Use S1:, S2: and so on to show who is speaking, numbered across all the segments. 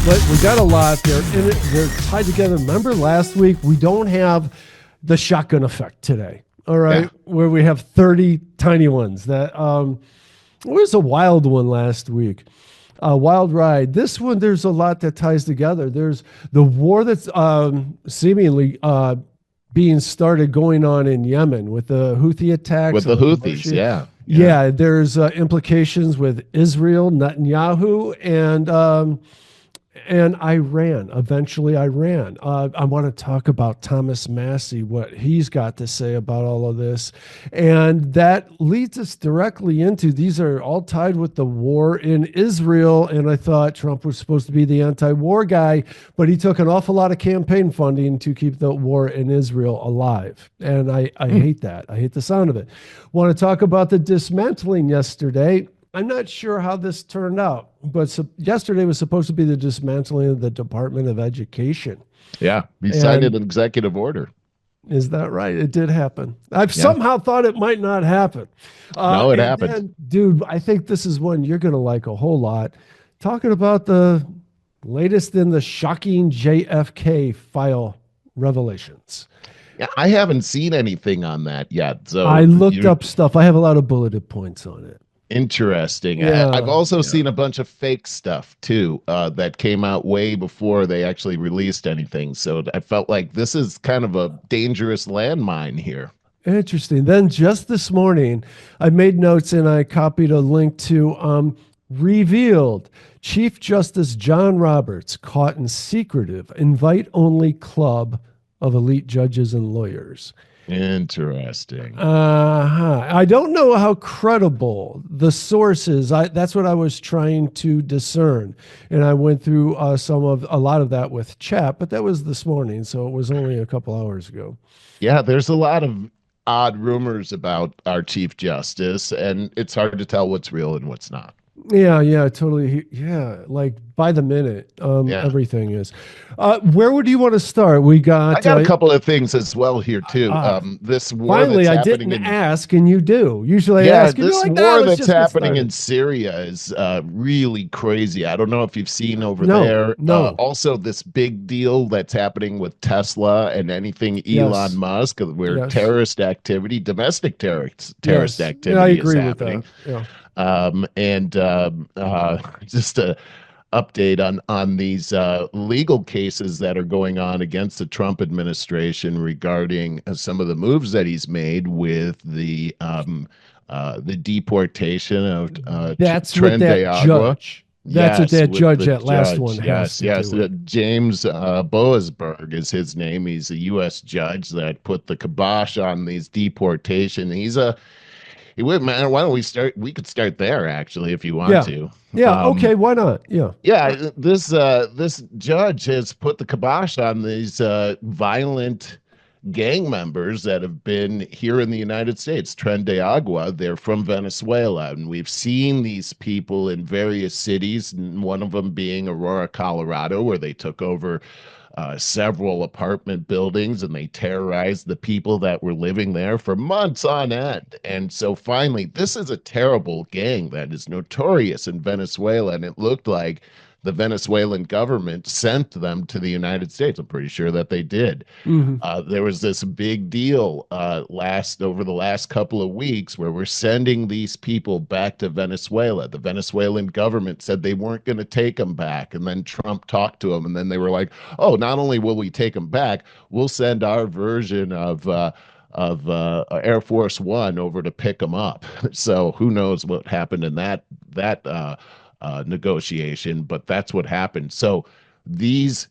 S1: But we got a lot. They're tied together. Remember last week, we don't have the shotgun effect today. All right.
S2: Yeah.
S1: Where we have 30 tiny ones. That was a wild one last week. A wild ride. This one, there's a lot that ties together. There's the war that's seemingly being started going on in Yemen with the Houthi attacks.
S2: With the Houthis, yeah.
S1: Yeah, there's implications with Israel, Netanyahu, and Iran, eventually Iran. I want to talk about Thomas Massie, what he's got to say about all of this. And that leads us directly into, these are all tied with the war in Israel. And I thought Trump was supposed to be the anti-war guy, but he took an awful lot of campaign funding to keep the war in Israel alive. And I hate that. I hate the sound of it. Want to talk about the dismantling yesterday. I'm not sure how this turned out, but yesterday was supposed to be the dismantling of the Department of Education.
S2: Yeah, he signed an executive order.
S1: Is that right? It did happen. I've somehow thought it might not happen.
S2: No, it happened.
S1: Then, dude, I think this is one you're going to like a whole lot. Talking about the latest in the shocking JFK file revelations.
S2: Yeah, I haven't seen anything on that yet. So
S1: I looked up stuff. I have a lot of bulleted points on it.
S2: Interesting.
S1: Yeah,
S2: I've also seen a bunch of fake stuff too that came out way before they actually released anything. So I felt like this is kind of a dangerous landmine here.
S1: Interesting. Then just this morning, I made notes and I copied a link to revealed Chief Justice John Roberts caught in secretive invite-only club of elite judges and lawyers.
S2: Interesting.
S1: I don't know how credible the source is. That's what I was trying to discern. And I went through a lot of that with chat, but that was this morning. So it was only a couple hours ago.
S2: Yeah, there's a lot of odd rumors about our Chief Justice, and it's hard to tell what's real and what's not.
S1: Yeah, totally. Yeah, like by the minute, everything is. Where would you want to start? I
S2: got a couple of things as well here too. This war
S1: finally,
S2: that's
S1: I didn't ask, and you do. Usually, I ask.
S2: This
S1: like,
S2: war that's happening in Syria is really crazy. I don't know if you've seen over there.
S1: No.
S2: Also, this big deal that's happening with Tesla and anything Elon Musk, where terrorist activity, domestic terrorist activity is happening.
S1: Yeah.
S2: Just a update on these legal cases that are going on against the Trump administration regarding some of the moves that he's made with the deportation of
S1: that's
S2: Tren
S1: what that
S2: de
S1: judge. That's what that judge, that last
S2: judge.
S1: one.
S2: Yes. James Boasberg is his name. He's a U.S. judge that put the kibosh on these deportation. He would, man. Why don't we start? We could start there, actually, if you want to.
S1: Yeah. Okay. Why not? Yeah.
S2: Yeah. This judge has put the kibosh on these violent gang members that have been here in the United States. Tren de Agua. They're from Venezuela, and we've seen these people in various cities. One of them being Aurora, Colorado, where they took over several apartment buildings and they terrorized the people that were living there for months on end. And so finally, this is a terrible gang that is notorious in Venezuela. And it looked like the Venezuelan government sent them to the United States. I'm pretty sure that they did.
S1: Mm-hmm.
S2: There was this big deal over the last couple of weeks where we're sending these people back to Venezuela. The Venezuelan government said they weren't going to take them back. And then Trump talked to them. And then they were like, oh, not only will we take them back, we'll send our version of Air Force One over to pick them up. So who knows what happened in that negotiation, but that's what happened. So these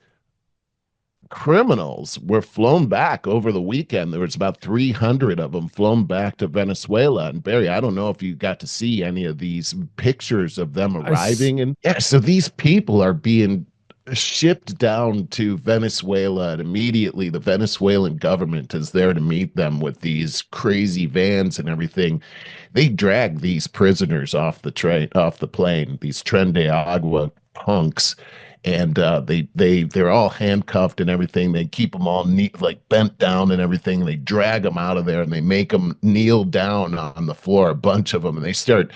S2: criminals were flown back over the weekend. There was about 300 of them flown back to Venezuela. And Barry, I don't know if you got to see any of these pictures of them arriving. So these people are being shipped down to Venezuela, and immediately the Venezuelan government is there to meet them with these crazy vans and everything. They drag these prisoners off the plane, these Tren de Agua punks, and they're all handcuffed and everything. They keep them all neat, like bent down and everything. They drag them out of there and they make them kneel down on the floor, a bunch of them, and they start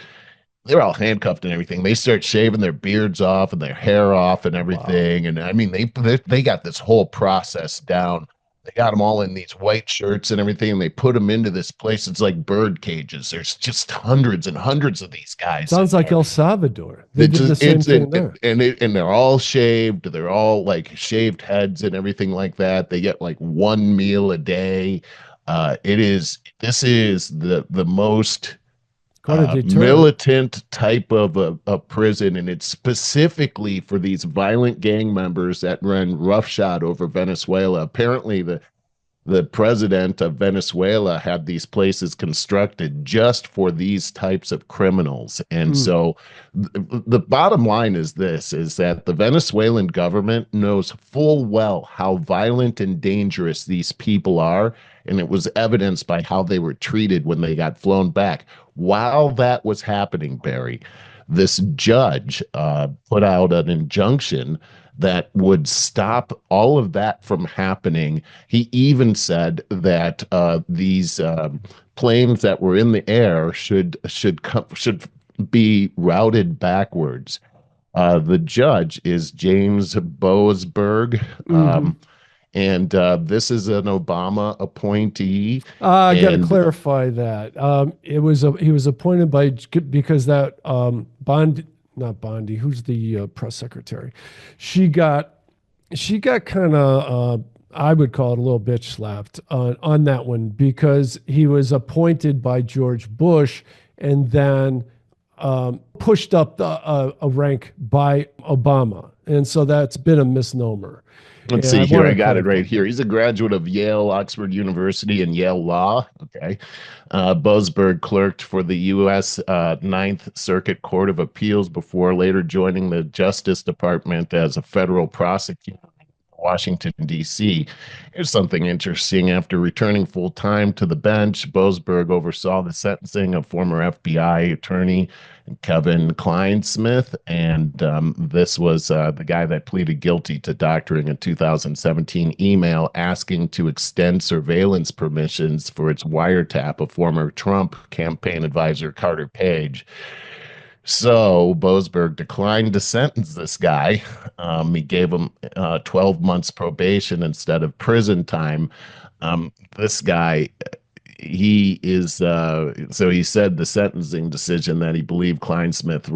S2: they're all handcuffed and everything. They start shaving their beards off and their hair off and
S1: Wow.
S2: everything. And I mean, they got this whole process down. They got them all in these white shirts and everything, and they put them into this place. It's like bird cages. There's just hundreds and hundreds of these guys in
S1: Sounds like
S2: there.
S1: El Salvador. They
S2: It
S1: did the
S2: just
S1: same
S2: it's
S1: thing there.
S2: and they're all shaved. They're all like shaved heads and everything like that. They get like one meal a day. It is this is the most
S1: Quite a deterrent.
S2: militant type of a prison, and it's specifically for these violent gang members that run roughshod over Venezuela. Apparently, the president of Venezuela had these places constructed just for these types of criminals. And
S1: Mm.
S2: so the bottom line is this is that the Venezuelan government knows full well how violent and dangerous these people are. And it was evidenced by how they were treated when they got flown back. While that was happening, Barry, this judge put out an injunction that would stop all of that from happening. He even said that these planes that were in the air should be routed backwards. The judge is James Boasberg,
S1: Hmm.
S2: and this is an Obama appointee.
S1: I got to
S2: And
S1: clarify that. He was appointed by because that Bond, not Bondi, who's the press secretary, she got kind of I would call it a little bitch slapped on that one because he was appointed by George Bush and then pushed up a rank by Obama, and so that's been a misnomer.
S2: let's
S1: And I
S2: see here.
S1: want
S2: I
S1: to
S2: got it
S1: clarify
S2: right here. He's a graduate of Yale, Oxford University, and Yale Law. Okay. Boasberg clerked for the U.S. Ninth Circuit Court of Appeals before later joining the Justice Department as a federal prosecutor in Washington, D.C. Here's something interesting. After returning full time to the bench, Boasberg oversaw the sentencing of former FBI attorney Kevin Kleinsmith, and this was the guy that pleaded guilty to doctoring a 2017 email asking to extend surveillance permissions for its wiretap of former Trump campaign advisor Carter Page. So Boasberg declined to sentence this guy. He gave him 12 months probation instead of prison time. This guy so he said the sentencing decision that he believed Kleinsmith's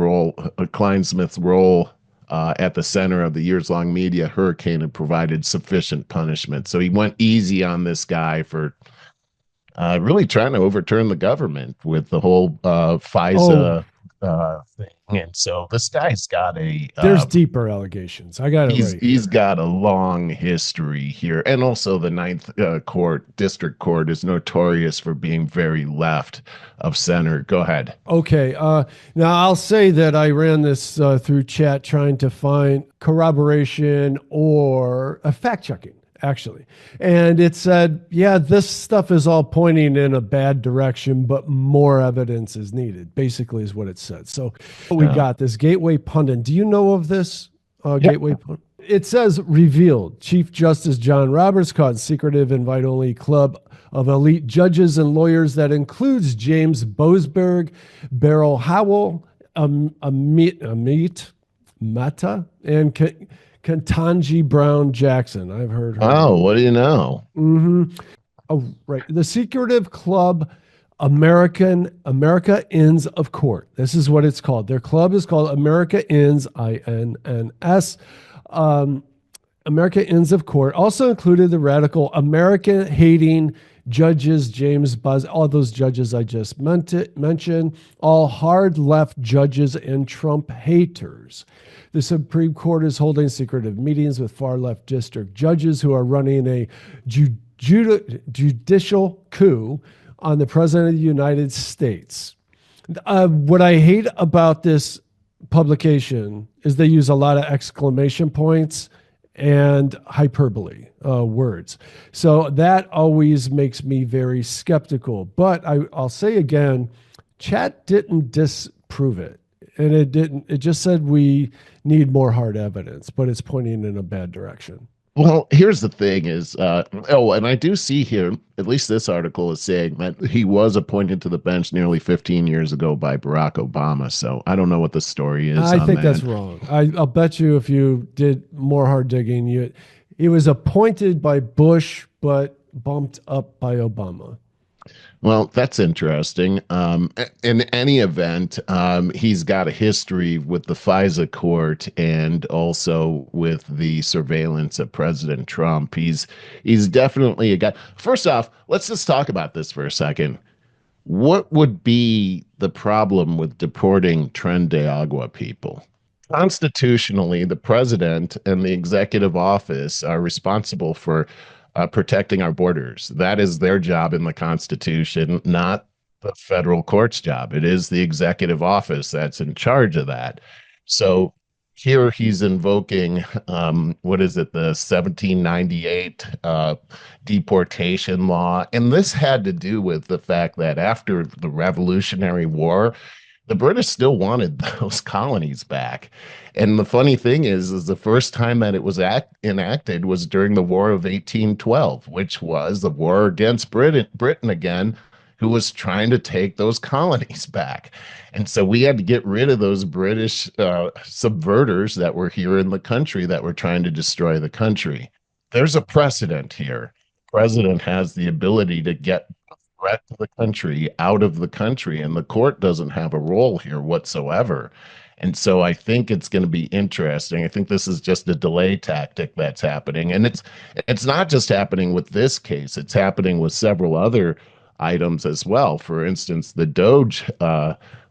S2: role at the center of the years-long media hurricane had provided sufficient punishment. So he went easy on this guy for really trying to overturn the government with the whole
S1: Oh,
S2: FISA thing. And so this guy's got
S1: there's deeper allegations. I got it right
S2: he's
S1: here.
S2: got a long history here, and also the District Court is notorious for being very left of center. Go ahead.
S1: Okay. Now I'll say that I ran this through chat trying to find corroboration or fact checking, actually. And it said, yeah, this stuff is all pointing in a bad direction, but more evidence is needed, basically, is what it said. So we
S2: Uh,
S1: got this Gateway Pundit. Do you know of this
S2: yeah.
S1: Gateway Pundit? It says revealed. Chief Justice John Roberts caught secretive invite only club of elite judges and lawyers that includes James Boasberg, Beryl Howell, Amit Mata, and Ketanji Brown Jackson. I've heard her
S2: Oh,
S1: name.
S2: what do you know?
S1: Hmm. Oh, right. The secretive club America Inns of Court. This is what it's called. Their club is called America Inns, INNS. Um, America Inns of Court also included the radical American hating judges, James Buzz, all those judges I just mentioned, all hard left judges and Trump haters. The Supreme Court is holding secretive meetings with far left district judges who are running a judicial coup on the President of the United States. What I hate about this publication is they use a lot of exclamation points and hyperbole words. So that always makes me very skeptical. But I'll say again, chat didn't disprove it. And it didn't, it just said we need more hard evidence, but it's pointing in a bad direction.
S2: Well, here's the thing is, oh, and I do see here, at least this article is saying that he was appointed to the bench nearly 15 years ago by Barack Obama. So I don't know what the story is
S1: I
S2: on
S1: think that's
S2: that.
S1: wrong. I'll bet you if you did more hard digging, he was appointed by Bush, but bumped up by Obama.
S2: Well, that's interesting. In any event, he's got a history with the FISA court and also with the surveillance of President Trump. He's definitely a guy. First off, let's just talk about this for a second. What would be the problem with deporting Tren de Agua people? Constitutionally, the president and the executive office are responsible for protecting our borders. That is their job in the Constitution, not the federal court's job. It is the executive office that's in charge of that. So here he's invoking, what is it, the 1798 deportation law. And this had to do with the fact that after the Revolutionary War, the British still wanted those colonies back. And the funny thing is the first time that it was enacted was during the War of 1812, which was the war against Britain again, who was trying to take those colonies back. And so we had to get rid of those British subverters that were here in the country that were trying to destroy the country. There's a precedent here. The president has the ability to get threat to the country out of the country, and the court doesn't have a role here whatsoever. And so I think it's going to be interesting. I think this is just a delay tactic that's happening, and it's not just happening with this case. It's happening with several other items as well. For instance, the Doge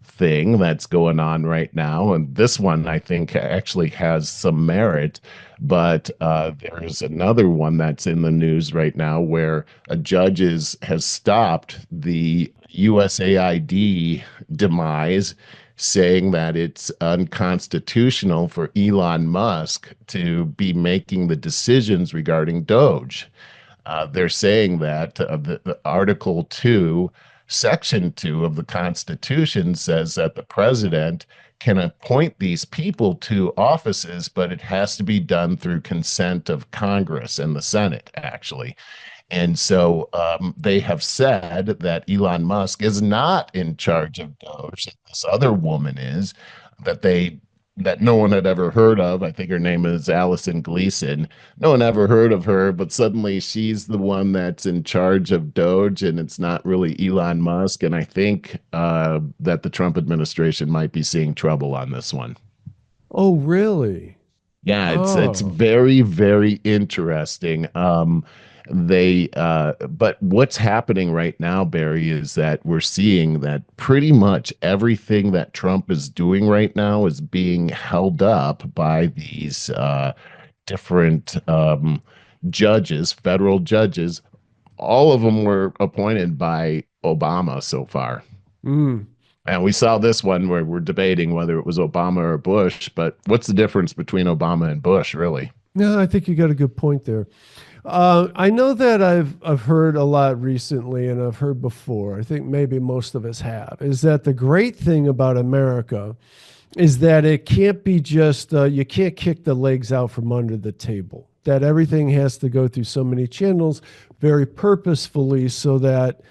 S2: thing that's going on right now, and this one I think actually has some merit. But there's another one that's in the news right now where a judge has stopped the USAID demise, saying that it's unconstitutional for Elon Musk to be making the decisions regarding Doge. They're saying that the Article 2, Section 2 of the Constitution says that the president can appoint these people to offices, but it has to be done through consent of Congress and the Senate, actually. And so they have said that Elon Musk is not in charge of Doge, that this other woman is, that they that no one had ever heard of. I think her name is Allison Gleason. No one ever heard of her, but suddenly she's the one that's in charge of Doge, and it's not really Elon Musk. And I think that the Trump administration might be seeing trouble on this one.
S1: Oh, really?
S2: Yeah, it's
S1: Oh,
S2: very, very interesting. But what's happening right now, Barry, is that we're seeing that pretty much everything that Trump is doing right now is being held up by these different judges, federal judges. All of them were appointed by Obama so far.
S1: mm.
S2: And we saw this one where we're debating whether it was Obama or Bush, but what's the difference between Obama and Bush, really?
S1: No, I think you got a good point there. I know that I've heard a lot recently, and I've heard before. I think maybe most of us have. Is that the great thing about America is that it can't be just you can't kick the legs out from under the table. That everything has to go through so many channels very purposefully, so that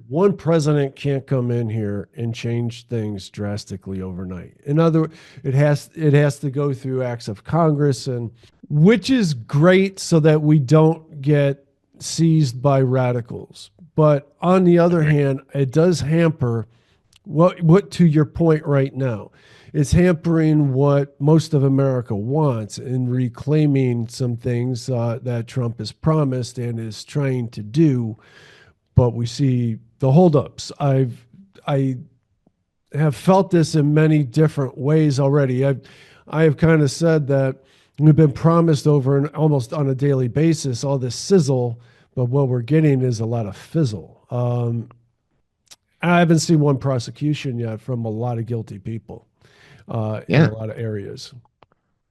S1: one president can't come in here and change things drastically overnight. In other words, it has to go through acts of Congress, and which is great so that we don't get seized by radicals. But on the other hand, it does hamper what to your point right now, it's hampering what most of America wants in reclaiming some things that Trump has promised and is trying to do. But we see the holdups. I have felt this in many different ways already. I have kind of said that we've been promised over and almost on a daily basis all this sizzle, but what we're getting is a lot of fizzle. I haven't seen one prosecution yet from a lot of guilty people in a
S2: Yeah.
S1: lot of areas.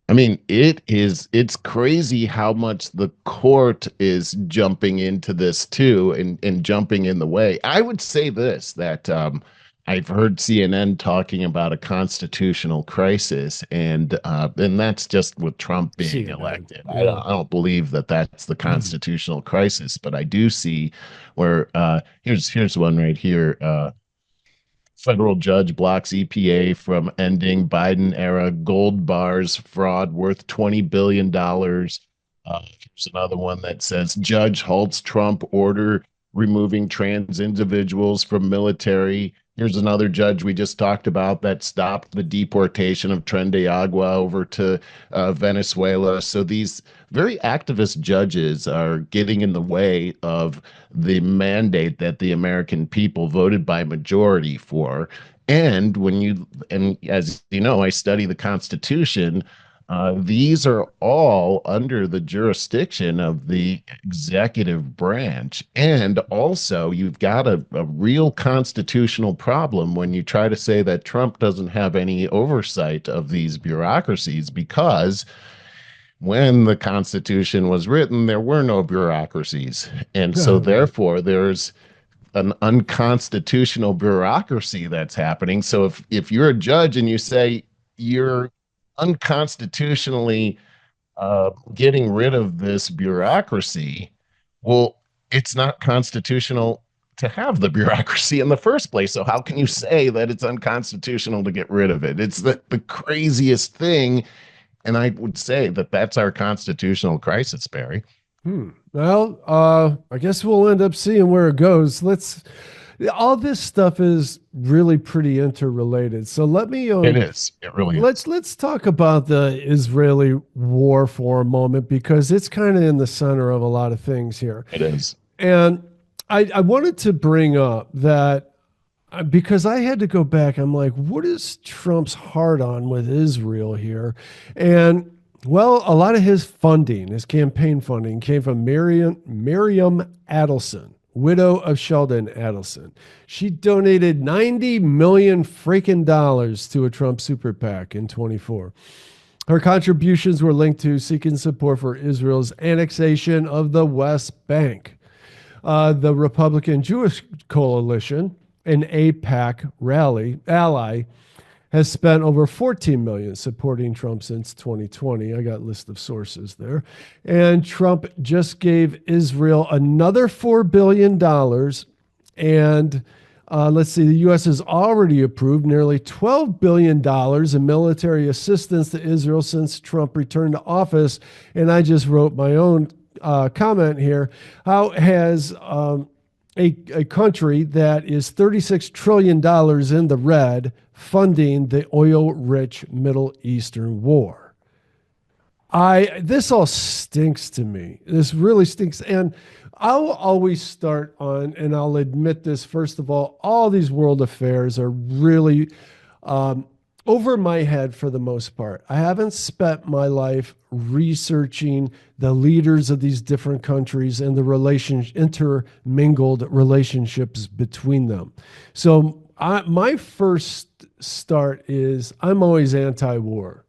S2: I mean, it's crazy how much the court is jumping into this too and jumping in the way. I would say this that I've heard CNN talking about a constitutional crisis, and that's just with Trump being
S1: CNN.
S2: elected.
S1: Yeah.
S2: I don't believe that that's the constitutional crisis, but I do see where here's one right here. Federal judge blocks EPA from ending Biden era gold bars fraud worth $20 billion. Here's another one that says judge halts Trump order removing trans individuals from military. Here's another judge we just talked about that stopped the deportation of Tren de Agua over to Venezuela. So these very activist judges are getting in the way of the mandate that the American people voted by majority for. And as you know, I study the Constitution. These are all under the jurisdiction of the executive branch. And also, you've got a real constitutional problem when you try to say that Trump doesn't have any oversight of these bureaucracies, because when the Constitution was written, there were no bureaucracies. And so,
S1: Right.
S2: therefore, there's an unconstitutional bureaucracy that's happening. So if you're a judge and you say you're unconstitutionally getting rid of this bureaucracy, well, it's not constitutional to have the bureaucracy in the first place. So how can you say that it's unconstitutional to get rid of it? It's the craziest thing. And I would say that that's our constitutional crisis, Barry.
S1: Well, I guess we'll end up seeing where it goes. All this stuff is really pretty interrelated. So let me
S2: It is. It really is.
S1: let's talk about the Israeli war for a moment, because it's kind of in the center of a lot of things here.
S2: It is.
S1: And I wanted to bring up that because I had to go back, I'm like, what is Trump's hard on with Israel here? And well, a lot of his funding, his campaign funding, came from Miriam Adelson, widow of Sheldon Adelson. She donated 90 million freaking dollars to a Trump super PAC in 24. Her contributions were linked to seeking support for Israel's annexation of the West Bank. The Republican Jewish Coalition, an AIPAC ally, has spent over 14 million supporting Trump since 2020. I got a list of sources there. And Trump just gave Israel another $4 billion. And let's see, the U.S. has already approved nearly $12 billion in military assistance to Israel since Trump returned to office. And I just wrote my own comment here. How has a country that is $36 trillion in the red funding the oil-rich Middle Eastern war? This all stinks to me. This really stinks. And I'll always start on, and I'll admit this, first of all these world affairs are really over my head for the most part. I haven't spent my life researching the leaders of these different countries and the intermingled relationships between them. So my first start is I'm always anti-war.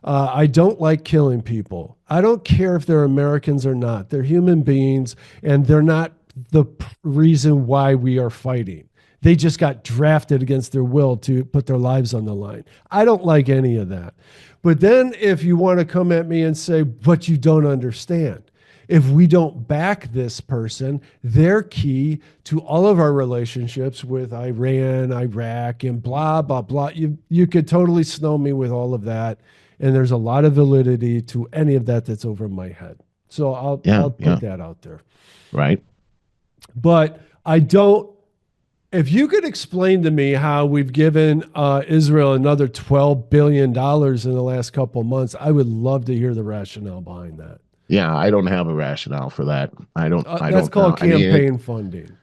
S1: I don't like killing people. I don't care if they're Americans or not. They're human beings, and they're not the reason why we are fighting. They just got drafted against their will to put their lives on the line. I don't like any of that. But then if you want to come at me and say, but you don't understand, if we don't back this person, they're key to all of our relationships with Iran, Iraq, and blah, blah, blah. You could totally snow me with all of that. And there's a lot of validity to any of that that's over my head. So I'll put that out there.
S2: Right.
S1: But I don't. If you could explain to me how we've given Israel another $12 billion in the last couple of months, I would love to hear the rationale behind that.
S2: Yeah, I don't have a rationale for that. I don't.
S1: That's called
S2: know.
S1: campaign funding.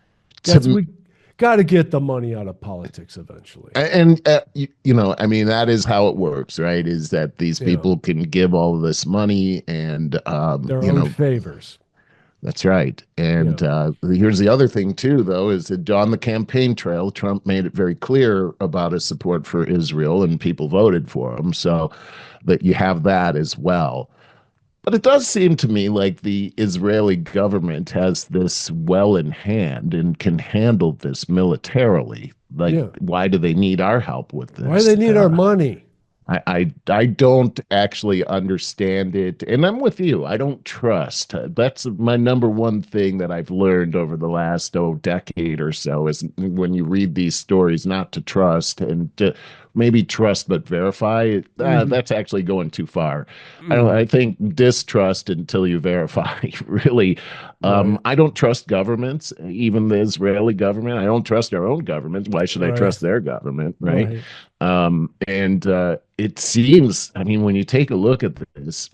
S1: We got to get the money out of politics eventually.
S2: And I mean, that is how it works, right? Is that these people can give all this money and
S1: their own favors.
S2: That's right. And here's the other thing, too, though, is that on the campaign trail, Trump made it very clear about his support for Israel, and people voted for him. So that you have that as well. But it does seem to me like the Israeli government has this well in hand and can handle this militarily. Like,
S1: Yeah.
S2: why do they need our help with
S1: Why do
S2: this?
S1: they need our money?
S2: I don't actually understand it, and I'm with you. I don't trust. That's my number one thing that I've learned over the last decade or so is when you read these stories, not to trust and to maybe trust but verify.
S1: Hmm.
S2: That's actually going too far.
S1: Hmm.
S2: I think distrust until you verify. Really,
S1: Right.
S2: I don't trust governments, even the Israeli government. I don't trust our own government. Why should I
S1: Right.
S2: trust their government, right?
S1: Right.
S2: And it seems, I mean, when you take a look at this,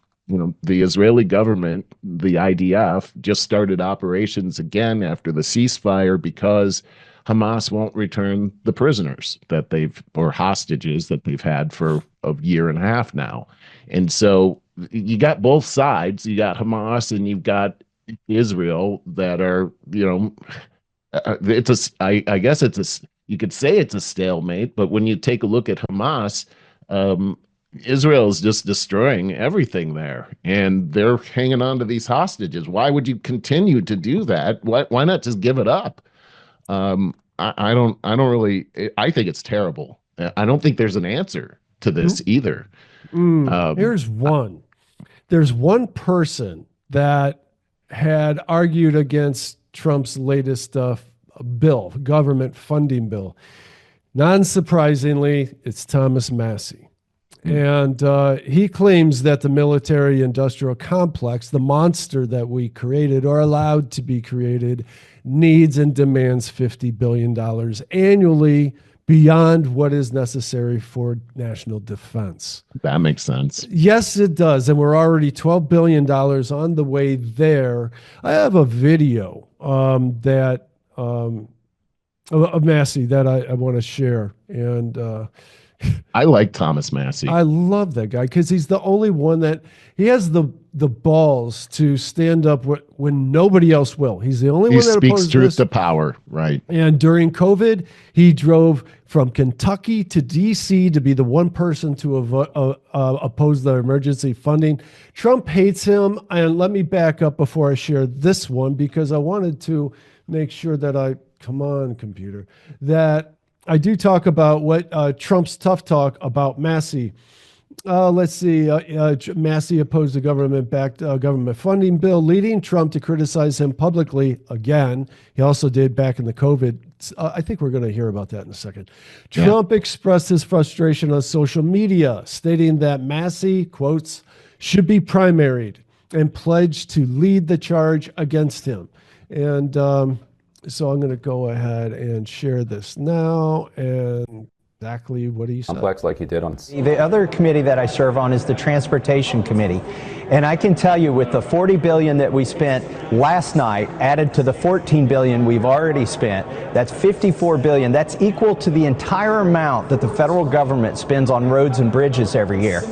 S2: the Israeli government, the IDF, just started operations again after the ceasefire because Hamas won't return the prisoners that or hostages that they've had for a year and a half now. And so you got both sides. You got Hamas and you've got Israel that are, I guess you could say it's a stalemate, but when you take a look at Hamas, um, Israel is just destroying everything there, and they're hanging on to these hostages. Why would you continue to do that? Why not just give it up? I don't really, I think it's terrible. I don't think there's an answer to this either. Um,
S1: Here's one. There's one person that had argued against Trump's latest bill, government funding bill. Non surprisingly, it's Thomas Massie. And he claims that the military industrial complex, the monster that we created or allowed to be created, needs and demands $50 billion annually beyond what is necessary for national defense.
S2: that makes sense.
S1: Yes, it does. And we're already $12 billion on the way there. I have a video of Massey that I want to share. And
S2: I like Thomas Massie.
S1: I love that guy because he's the only one that he has the balls to stand up when nobody else will. He's the only
S2: He
S1: one that
S2: speaks
S1: opposes
S2: truth
S1: this.
S2: to power, right?
S1: And during COVID, he drove from Kentucky to DC to be the one person to oppose the emergency funding. Trump hates him. And let me back up before I share this one because I wanted to make sure that come on, computer, that I do talk about what Trump's tough talk about Massie. Let's see. Massie opposed the government-backed government funding bill, leading Trump to criticize him publicly again. He also did back in the COVID. I think we're going to hear about that in a second.
S2: Yeah.
S1: Trump expressed his frustration on social media, stating that Massie, quotes, should be primaried and pledged to lead the charge against him. And so I'm going to go ahead and share this now and exactly what he said.
S3: Complex like he did on.
S4: The other committee that I serve on is the Transportation Committee. And I can tell you with the $40 billion that we spent last night added to the $14 billion we've already spent, that's $54 billion. That's equal to the entire amount that the federal government spends on roads and bridges every year.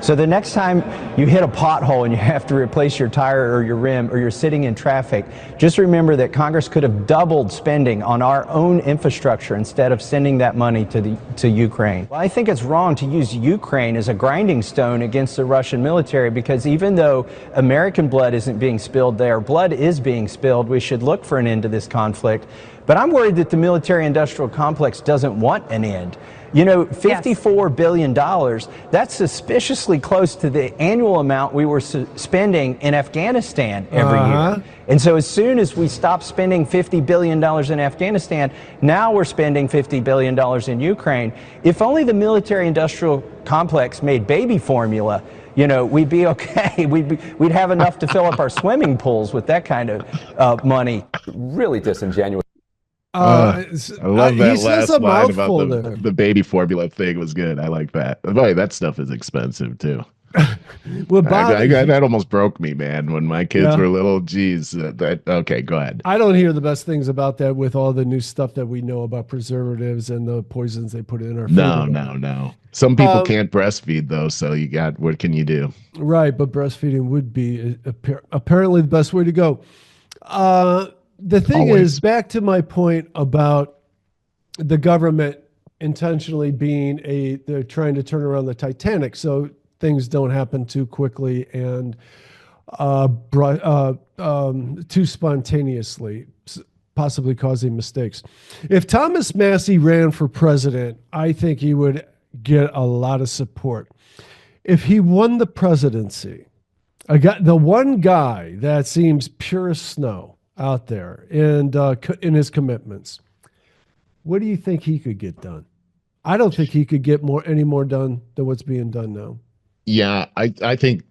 S4: So the next time you hit a pothole and you have to replace your tire or your rim or you're sitting in traffic, just remember that Congress could have doubled spending on our own infrastructure instead of sending that money to Ukraine. Well, I think it's wrong to use Ukraine as a grinding stone against the Russian military because even though American blood isn't being spilled there, blood is being spilled. We should look for an end to this conflict. But I'm worried that the military-industrial complex doesn't want an end. You know, $54 billion, that's suspiciously close to the annual amount we were spending in Afghanistan every year. And so as soon as we stop spending $50 billion in Afghanistan, now we're spending $50 billion in Ukraine. If only the military-industrial complex made baby formula, you know, we'd be okay. We'd have enough to fill up our swimming pools with that kind of money.
S3: Really disingenuous.
S2: I love that last line about
S1: the
S2: baby formula thing was good. I like that. Boy, that stuff is expensive too.
S1: Well, Bob,
S2: that almost broke me, man. When my kids were little, geez. Okay, go ahead.
S1: I don't hear the best things about that with all the new stuff that we know about preservatives and the poisons they put in our food.
S2: No. Some people can't breastfeed though, so what can you do?
S1: Right, but breastfeeding would be apparently the best way to go. The thing is, back to my point about the government intentionally they're trying to turn around the Titanic so things don't happen too quickly. And too spontaneously, possibly causing mistakes. If Thomas Massie ran for president, I think he would get a lot of support. If he won the presidency, the one guy that seems pure as snow out there and in his commitments, what do you think he could get done? I don't think he could get any more done than what's being done now.
S2: Yeah, I think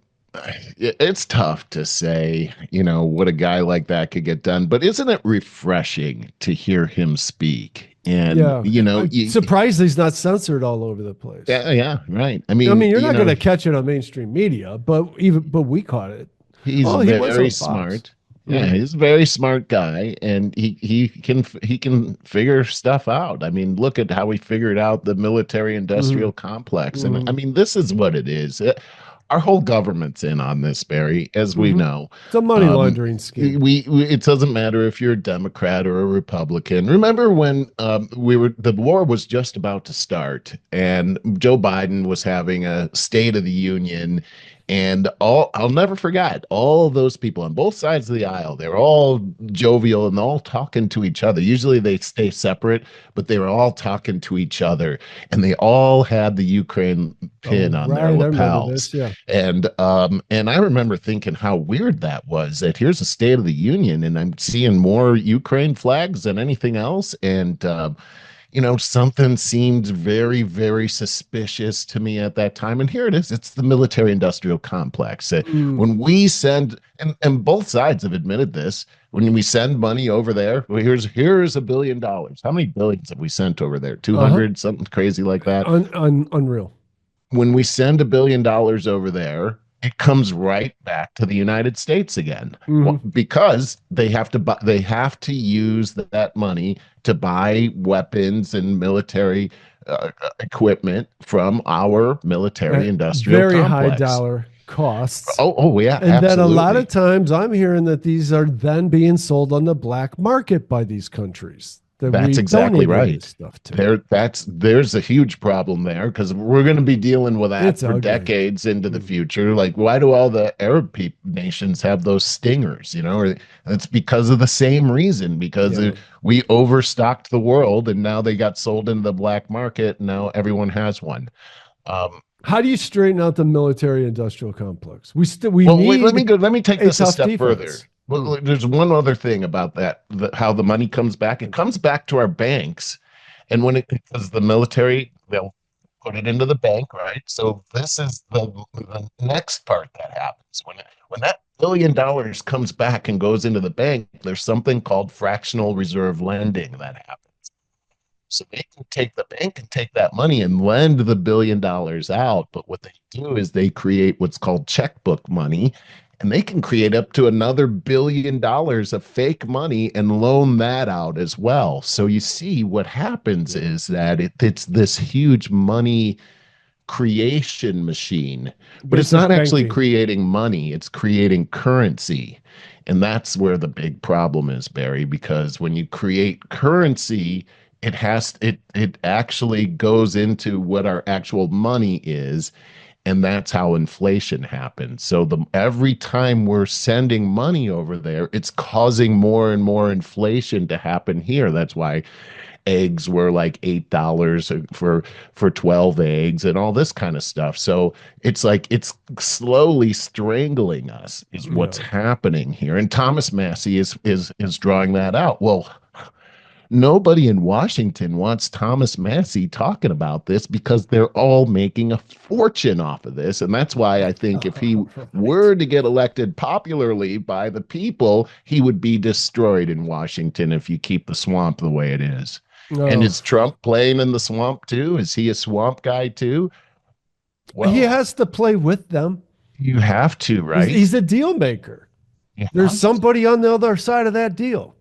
S2: it's tough to say, what a guy like that could get done, but isn't it refreshing to hear him speak? And,
S1: Yeah, I'm surprised he's not censored all over the place.
S2: yeah, right. I
S1: I
S2: mean,
S1: mean, you're not going to catch it on mainstream media, but we caught it.
S2: he's
S1: He was
S2: very
S1: on Fox.
S2: smart. Yeah, he's a very smart guy, and he can figure stuff out. I mean, look at how he figured out the military-industrial complex, and I mean, this is what it is. Our whole government's in on this, Barry, as we know.
S1: It's a money laundering scheme.
S2: It doesn't matter if you're a Democrat or a Republican. Remember when the war was just about to start, and Joe Biden was having a State of the Union, and I'll never forget all of those people on both sides of the aisle. They're all jovial and all talking to each other. Usually they stay separate, but they were all talking to each other, and they all had the Ukraine pin on their lapels.
S1: Yeah.
S2: And I remember thinking how weird that was, that here's a State of the Union and I'm seeing more Ukraine flags than anything else. And something seemed very, very suspicious to me at that time. And here it is. It's the military industrial complex. When we send, and both sides have admitted this, when we send money over there, well, here's $1 billion. How many billions have we sent over there? 200, something crazy like that.
S1: Unreal.
S2: When we send $1 billion over there, it comes right back to the United States again, because they have to use that money to buy weapons and military equipment from our military industrial
S1: very
S2: complex.
S1: High dollar costs.
S2: Oh yeah,
S1: and
S2: absolutely.
S1: then a lot of times I'm hearing that these are then being sold on the black market by these countries.
S2: That's exactly right.
S1: Stuff to.
S2: There's a huge problem there, because we're going to be dealing with that for decades into the future. Like, why do all the Arab nations have those stingers? It's because of the same reason, because we overstocked the world and now they got sold into the black market. And now everyone has one.
S1: How do you straighten out the military industrial complex? Let
S2: me take this a step further. Well, there's one other thing about that, how the money comes back. It comes back to our banks. And because the military, they'll put it into the bank, right? So this is the next part that happens. When that $1 billion comes back and goes into the bank, there's something called fractional reserve lending that happens. So they can take the bank and take that money and lend the $1 billion out. But what they do is they create what's called checkbook money. And they can create up to another $1 billion of fake money and loan that out as well. So you see what happens is that it's this huge money creation machine, but it's not actually creating money. It's creating currency. And that's where the big problem is, Barry, because when you create currency, it actually goes into what our actual money is. And that's how inflation happens. So every time we're sending money over there, it's causing more and more inflation to happen here. That's why eggs were like $8 for 12 eggs and all this kind of stuff. So it's like it's slowly strangling us is what's happening here. And Thomas Massie is drawing that out. Well, nobody in Washington wants Thomas Massie talking about this because they're all making a fortune off of this. And that's why I think if he were to get elected popularly by the people, he would be destroyed in Washington if you keep the swamp the way it is. And is Trump playing in the swamp too? Is he a swamp guy too?
S1: Well, he has to play with them.
S2: You have to, right?
S1: He's a deal maker. There's somebody on the other side of that deal.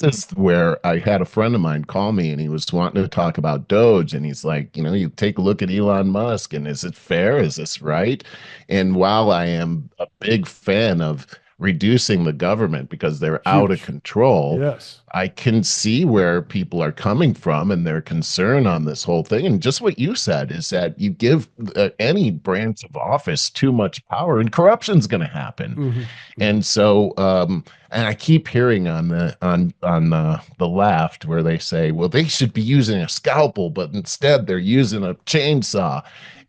S2: This is where I had a friend of mine call me and he was wanting to talk about Doge. And he's like, you take a look at Elon Musk and is it fair? Is this right? And while I am a big fan of reducing the government because they're out of
S1: Huge.
S2: control.
S1: Yes.
S2: I can see where people are coming from and their concern on this whole thing. And just what you said is that you give any branch of office too much power and corruption's going to happen. And so, and I keep hearing on the left where they say, well, they should be using a scalpel, but instead they're using a chainsaw.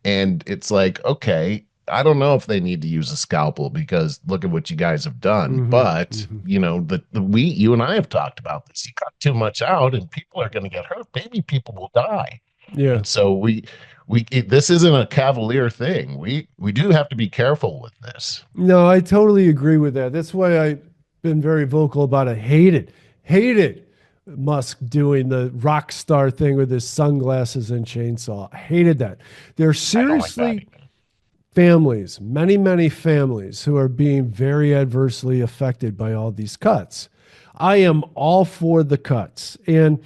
S2: And it's like, okay, I don't know if they need to use a scalpel because look at what you guys have done. But you know, you and I have talked about this. You cut too much out, and people are going to get hurt. Maybe people will die.
S1: Yeah.
S2: And so this isn't a cavalier thing. We do have to be careful with this.
S1: No, I totally agree with that. That's why I've been very vocal about it. Hated Musk doing the rock star thing with his sunglasses and chainsaw. I hated that. There are seriously families, many families who are being very adversely affected by all these cuts. I am all for the cuts. And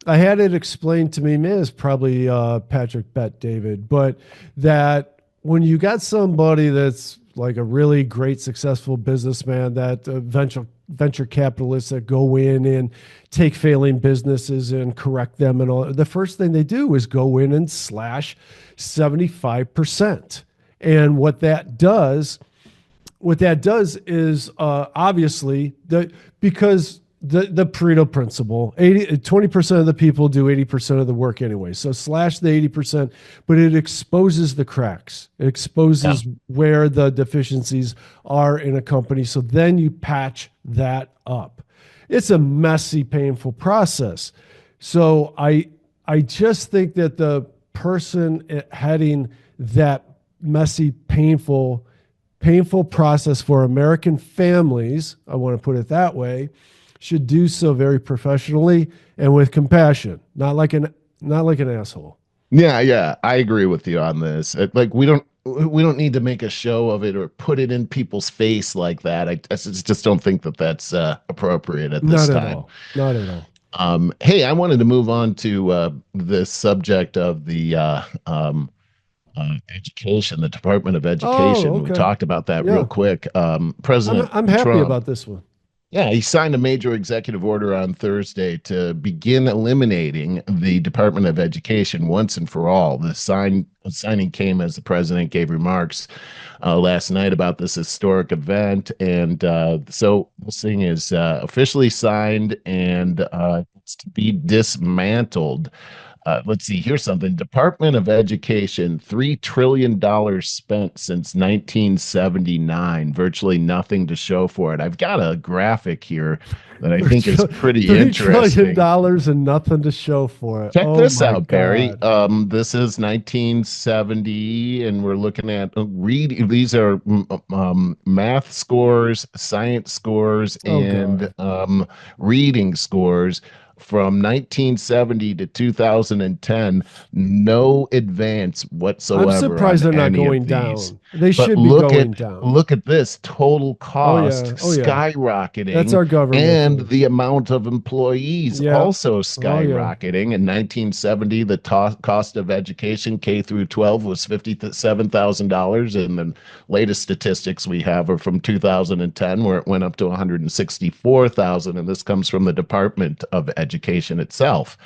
S1: I had it explained to me, man, it's probably Patrick Bet David, but that when you got somebody that's like a really great, successful businessman, that venture capitalists that go in and take failing businesses and correct them and all, the first thing they do is go in and slash 75%. And what that does is obviously because the Pareto principle, 20% of the people do 80% of the work anyway. So slash the 80%, but it exposes the cracks. It exposes where the deficiencies are in a company. So then you patch that up. It's a messy, painful process. So I just think that the person heading that messy, painful process for American families, I want to put it that way, should do so very professionally and with compassion, not like an asshole.
S2: Yeah, I agree with you on this. Like we don't need to make a show of it or put it in people's face like that. I just don't think that that's appropriate at this time.
S1: Not at all.
S2: Hey, I wanted to move on to the subject of the education, the Department of Education.
S1: Oh, okay.
S2: We talked about that real quick. President
S1: I'm happy
S2: Trump,
S1: about this one.
S2: Yeah, he signed a major executive order on Thursday to begin eliminating the Department of Education once and for all. The signing came as the president gave remarks last night about this historic event. And so this thing is officially signed and it's to be dismantled. Let's see, here's something. Department of Education, $3 trillion spent since 1979. Virtually nothing to show for it. I've got a graphic here that I think is pretty interesting.
S1: $3 trillion and nothing to show for it.
S2: Check this out, Barry. This is 1970, and we're looking at these are math scores, science scores, and reading scores. From 1970 to 2010, no advance whatsoever.
S1: I'm surprised they're not going down. They should be going down.
S2: Look at this total cost skyrocketing.
S1: That's our government.
S2: And the amount of employees also skyrocketing. In 1970, the cost of education K through 12 was $57,000. And the latest statistics we have are from 2010, where it went up to $164,000. And this comes from the Department of Education itself.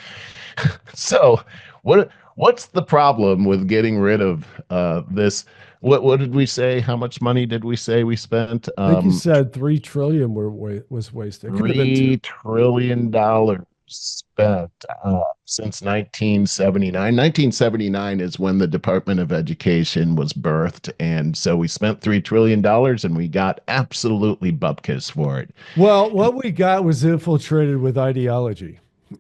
S2: So what's the problem with getting rid of this? What did we say? How much money did we say we spent?
S1: I think you said $3 trillion was wasted.
S2: $3 trillion spent since 1979. 1979 is when the Department of Education was birthed, and so we spent $3 trillion and we got absolutely bupkis for it.
S1: Well, what we got was infiltrated with ideology.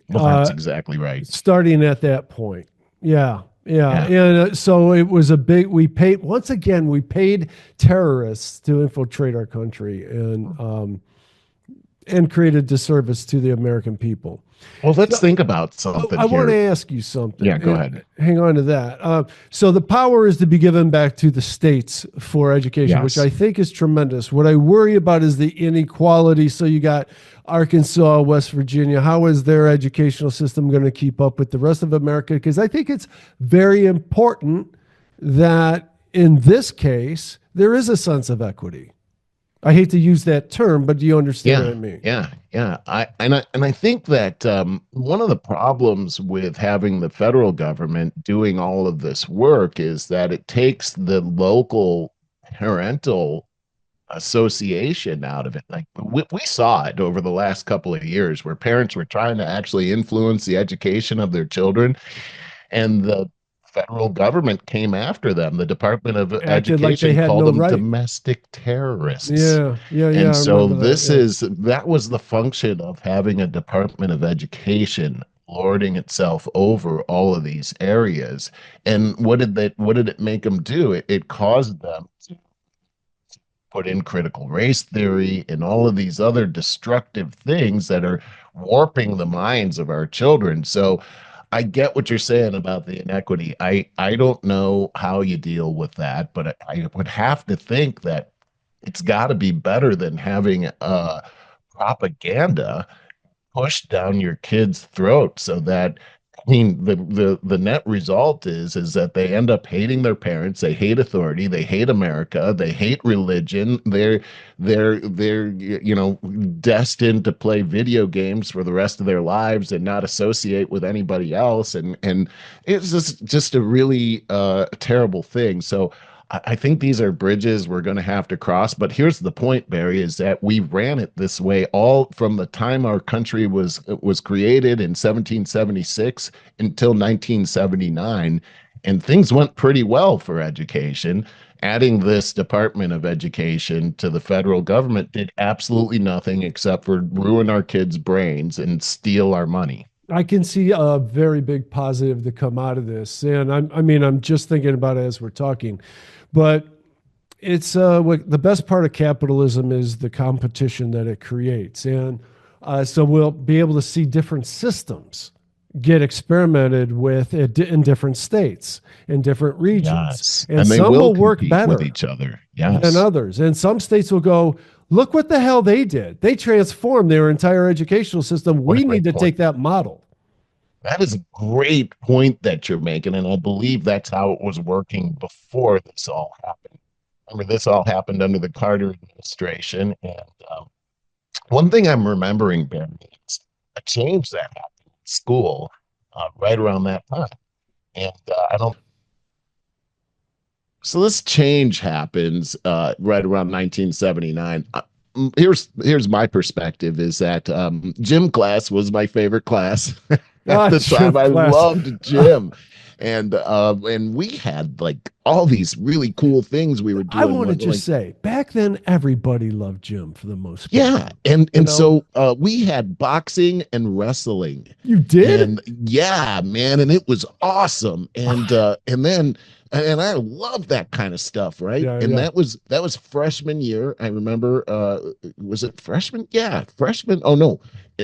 S2: Well, that's exactly right.
S1: Starting at that point. Yeah. And so it was we paid terrorists to infiltrate our country and create a disservice to the American people.
S2: Well, let's think about something
S1: I want to ask you something.
S2: Yeah, go ahead.
S1: Hang on to that. So the power is to be given back to the states for education, which I think is tremendous. What I worry about is the inequality. So you got Arkansas, West Virginia. How is their educational system going to keep up with the rest of America? Because I think it's very important that in this case, there is a sense of equity. I hate to use that term, but do you understand what I
S2: Yeah,
S1: mean?
S2: yeah. I think that one of the problems with having the federal government doing all of this work is that it takes the local parental association out of it. Like we saw it over the last couple of years where parents were trying to actually influence the education of their children, and the federal government came after them. The Department of
S1: Acted like they
S2: Education
S1: had
S2: called
S1: no
S2: them
S1: right.
S2: domestic terrorists.
S1: Yeah, yeah, yeah.
S2: And
S1: I
S2: so
S1: remember that. Yeah.
S2: that was the function of having a Department of Education lording itself over all of these areas. And what did it make them do? It caused them to put in critical race theory and all of these other destructive things that are warping the minds of our children. So I get what you're saying about the inequity. I don't know how you deal with that, but I would have to think that it's got to be better than having propaganda pushed down your kid's throat so that the net result is that they end up hating their parents, they hate authority, they hate America, they hate religion, they're destined to play video games for the rest of their lives and not associate with anybody else, and it's just a really terrible thing. So I think these are bridges we're going to have to cross. But here's the point, Barry, is that we ran it this way all from the time our country was created in 1776 until 1979, and things went pretty well for education. Adding this Department of Education to the federal government did absolutely nothing except for ruin our kids' brains and steal our money.
S1: I can see a very big positive to come out of this. And I mean, I'm just thinking about it as we're talking, but it's what the best part of capitalism is the competition that it creates. And so we'll be able to see different systems get experimented with in different states, in different regions.
S2: Yes.
S1: And
S2: And they
S1: some
S2: will
S1: will work
S2: compete with
S1: better
S2: each other.
S1: than
S2: Yes.
S1: others. And some states will go, look what the hell they did. They transformed their entire educational system.
S2: What a
S1: We need
S2: great
S1: to
S2: point.
S1: take that model.
S2: That is a great point that you're making, and I believe that's how it was working before this all happened. Remember, this all happened under the Carter administration, and one thing I'm remembering, Barry, is a change that happened in school right around that time, and I don't. So this change happens right around 1979. Here's my perspective: is that gym class was my favorite class at the
S1: Gym
S2: time. I
S1: class.
S2: loved gym, and we had like all these really cool things we were
S1: I
S2: doing.
S1: want to
S2: Like
S1: just say, back then, everybody loved gym for the most part.
S2: yeah, and
S1: You
S2: and
S1: know,
S2: so we had boxing and wrestling,
S1: you did?
S2: and yeah, man, and it was awesome. And then and I love that kind of stuff, right?
S1: Yeah,
S2: And
S1: yeah.
S2: that was freshman year. I remember was it freshman? Yeah, freshman. Oh no,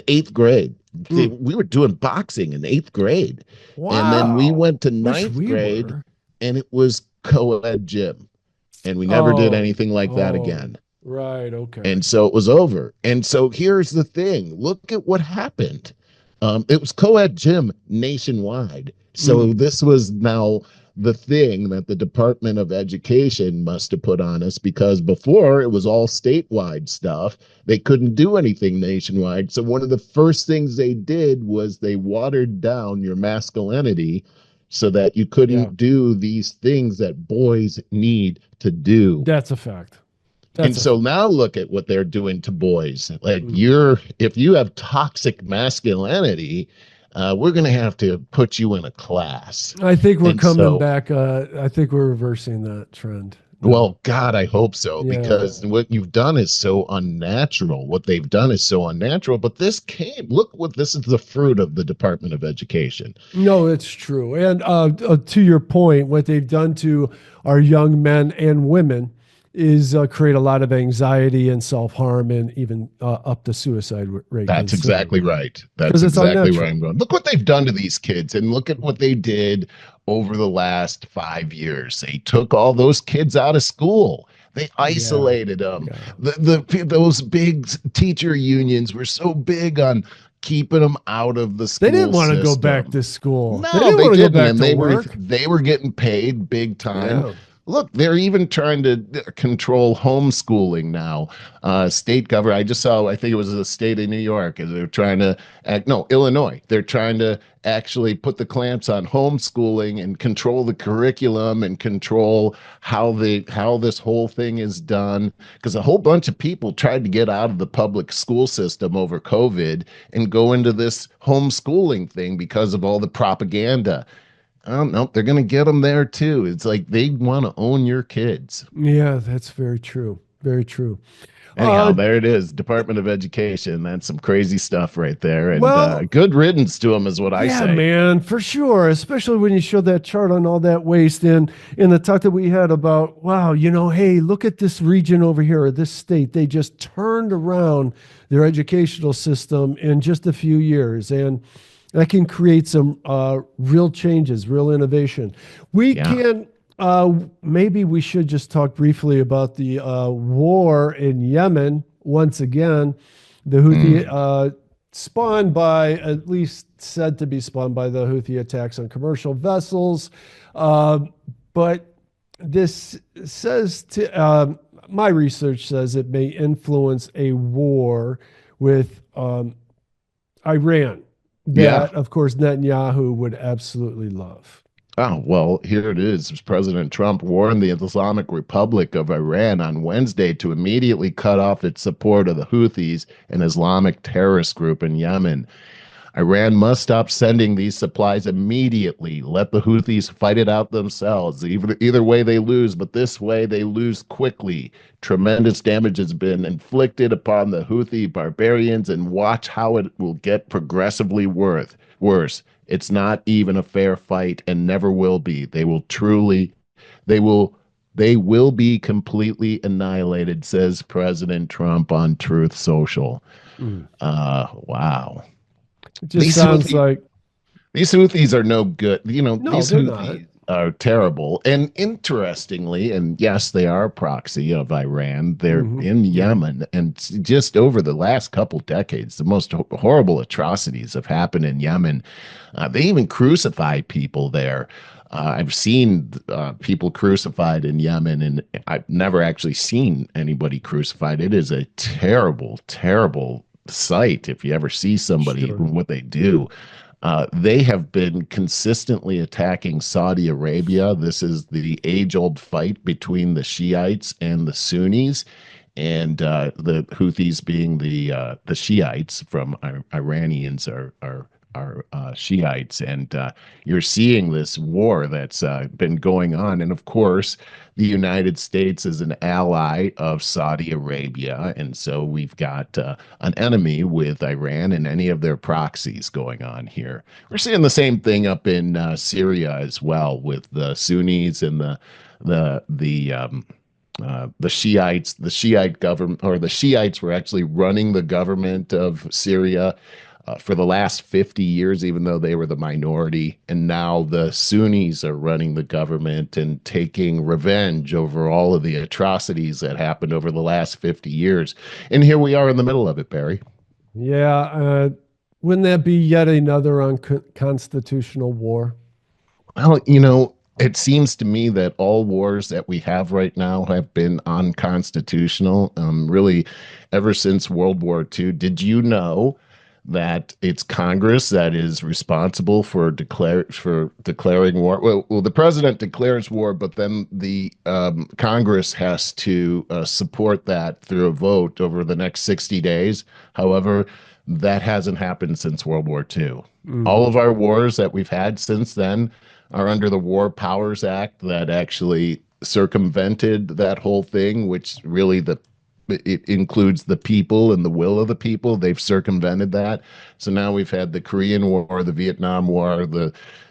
S2: eighth grade.
S1: Mm.
S2: We were doing boxing in eighth grade. And then we
S1: Wow.
S2: went to
S1: Wish
S2: ninth
S1: we
S2: grade
S1: were.
S2: and it was co-ed gym. And we never did
S1: Oh,
S2: anything like that
S1: oh,
S2: again.
S1: right. Okay.
S2: And so it was over. And so here's the thing. Look at what happened. It was co-ed gym nationwide. So
S1: Mm.
S2: this was now the thing that the Department of Education must have put on us, because before it was all statewide stuff. They couldn't do anything nationwide. So one of the first things they did was they watered down your masculinity so that you
S1: Yeah,
S2: couldn't do these things that boys need to do.
S1: that's a fact.
S2: And
S1: That's a
S2: so
S1: fact.
S2: now look at what they're doing to boys. Like
S1: Mm.
S2: if you have toxic masculinity, we're going to have to put you in a class.
S1: I think we're
S2: And
S1: coming
S2: so,
S1: back. I think we're reversing that trend now.
S2: well, God, I hope so,
S1: Yeah.
S2: because what you've done is so unnatural. What they've done is so unnatural. But look what this is the fruit of the Department of Education.
S1: No, it's true. And to your point, what they've done to our young men and women is create a lot of anxiety and self-harm and even up the suicide rate
S2: That's exactly
S1: considerably
S2: right. That's
S1: because it's
S2: exactly where
S1: unnatural.
S2: I'm going. Look what they've done to these kids, and look at what they did over the last 5 years. They took all those kids out of school. They
S1: Yeah.
S2: isolated them.
S1: Yeah.
S2: Those big teacher unions were so big on keeping them out of the
S1: They didn't
S2: school
S1: want to go back
S2: system.
S1: to school. They
S2: No,
S1: didn't
S2: they
S1: want to go
S2: didn't,
S1: back
S2: and
S1: to work.
S2: they were getting paid big time.
S1: Yeah.
S2: Look, they're even trying to control homeschooling now. State government, I just saw, I think it was the state of New York, and they're trying to act, no, Illinois. They're trying to actually put the clamps on homeschooling and control the curriculum and control how this whole thing is done. Because a whole bunch of people tried to get out of the public school system over COVID and go into this homeschooling thing because of all the propaganda. Oh, no, they're going to get them there too. It's like they want to own your kids.
S1: Yeah, that's very true. Very true.
S2: Anyhow,
S1: Uh,
S2: there it is. Department of Education. That's some crazy stuff right there. And
S1: well,
S2: good riddance to them is what I
S1: yeah,
S2: say.
S1: man, for sure. Especially when you showed that chart on all that waste and in the talk that we had about, wow, hey, look at this region over here or this state. They just turned around their educational system in just a few years. And that can create some real changes, real innovation. We
S2: Yeah.
S1: can, maybe we should just talk briefly about the war in Yemen. Once again, the Houthi, spawned by, at least said to be spawned by the Houthi attacks on commercial vessels. But this says my research says it may influence a war with Iran
S2: Yeah.
S1: that, of course, Netanyahu would absolutely love.
S2: Oh, well, here it is. President Trump warned the Islamic Republic of Iran on Wednesday to immediately cut off its support of the Houthis, an Islamic terrorist group in Yemen. Iran must stop sending these supplies immediately. Let the Houthis fight it out themselves. Either way they lose, but this way they lose quickly. Tremendous damage has been inflicted upon the Houthi barbarians, and watch how it will get progressively worse. It's not even a fair fight and never will be. They will be completely annihilated, says President Trump on Truth Social. Wow.
S1: It just
S2: These
S1: sounds
S2: Houthi-
S1: like
S2: These Houthis are no good.
S1: no,
S2: These
S1: they're
S2: Houthis are terrible. And interestingly, and yes, they are a proxy of Iran. They're in Yemen. And just over the last couple decades, the most horrible atrocities have happened in Yemen. They even crucify people there. I've seen people crucified in Yemen, and I've never actually seen anybody crucified. It is a terrible, terrible sight if you ever see somebody
S1: Sure.
S2: what they do. They have been consistently attacking Saudi Arabia. This is the age-old fight between the Shiites and the Sunnis, and the Houthis being the Shiites from Iranians are Shiites, and you're seeing this war that's been going on. And of course, the United States is an ally of Saudi Arabia, and so we've got an enemy with Iran and any of their proxies going on here. We're seeing the same thing up in Syria as well, with the Sunnis and the Shiites. The Shiite government, or the Shiites, were actually running the government of Syria for the last 50 years, even though they were the minority. And now the Sunnis are running the government and taking revenge over all of the atrocities that happened over the last 50 years. And here we are in the middle of it, Barry.
S1: Yeah. Wouldn't that be yet another unconstitutional war?
S2: Well, it seems to me that all wars that we have right now have been unconstitutional, really, ever since World War II. Did you know that it's Congress that is responsible for declaring war? Well, the president declares war, but then the Congress has to support that through a vote over the next 60 days. However, that hasn't happened since World War II. All of our wars that we've had since then are under the War Powers Act that actually circumvented that whole thing, which really it includes the people and the will of the people. They've circumvented that. So now we've had the Korean War, the Vietnam War,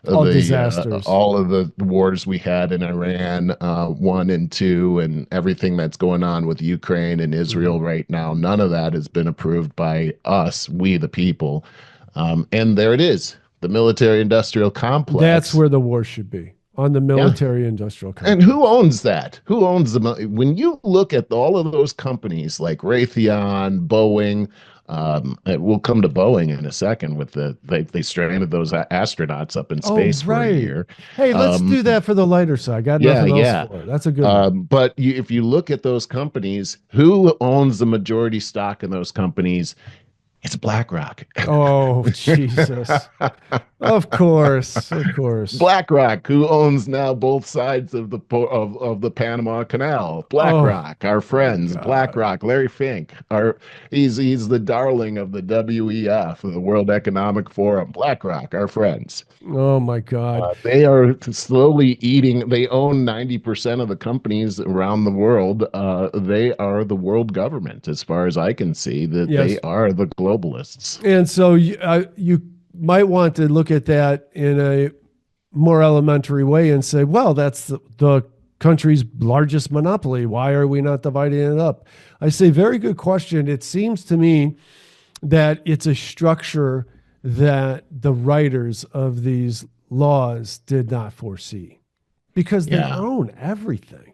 S1: disasters.
S2: all of the wars we had in Iran, 1 and 2, and everything that's going on with Ukraine and Israel right now. None of that has been approved by us, we the people. And there it is, the military-industrial complex.
S1: That's where the war should be, on the military-industrial complex.
S2: And who owns that? Who owns when you look at all of those companies like Raytheon, Boeing, We'll come to Boeing in a second with they stranded those astronauts up in
S1: Oh,
S2: space for a
S1: right.
S2: year.
S1: Hey, let's
S2: Um,
S1: do that for the lighter side. Got
S2: yeah,
S1: nothing else
S2: yeah.
S1: for it. That's a good one.
S2: But if you look at those companies, who owns the majority stock in those companies? It's BlackRock.
S1: Oh, Jesus. Of course. Of course.
S2: BlackRock, who owns now both sides of the Panama Canal.
S1: Oh,
S2: BlackRock, our
S1: my
S2: friends.
S1: God.
S2: BlackRock, Larry Fink, he's the darling of the WEF, of the World Economic Forum. BlackRock, our friends.
S1: Oh, my God.
S2: They are slowly eating. They own 90% of the companies around the world. They are the world government, as far as I can see. That
S1: Yes.
S2: they are the globalists.
S1: And so you might want to look at that in a more elementary way and say, well, that's the country's largest monopoly. Why are we not dividing it up? I say, very good question. It seems to me that it's a structure that the writers of these laws did not foresee because they
S2: Yeah.
S1: own everything.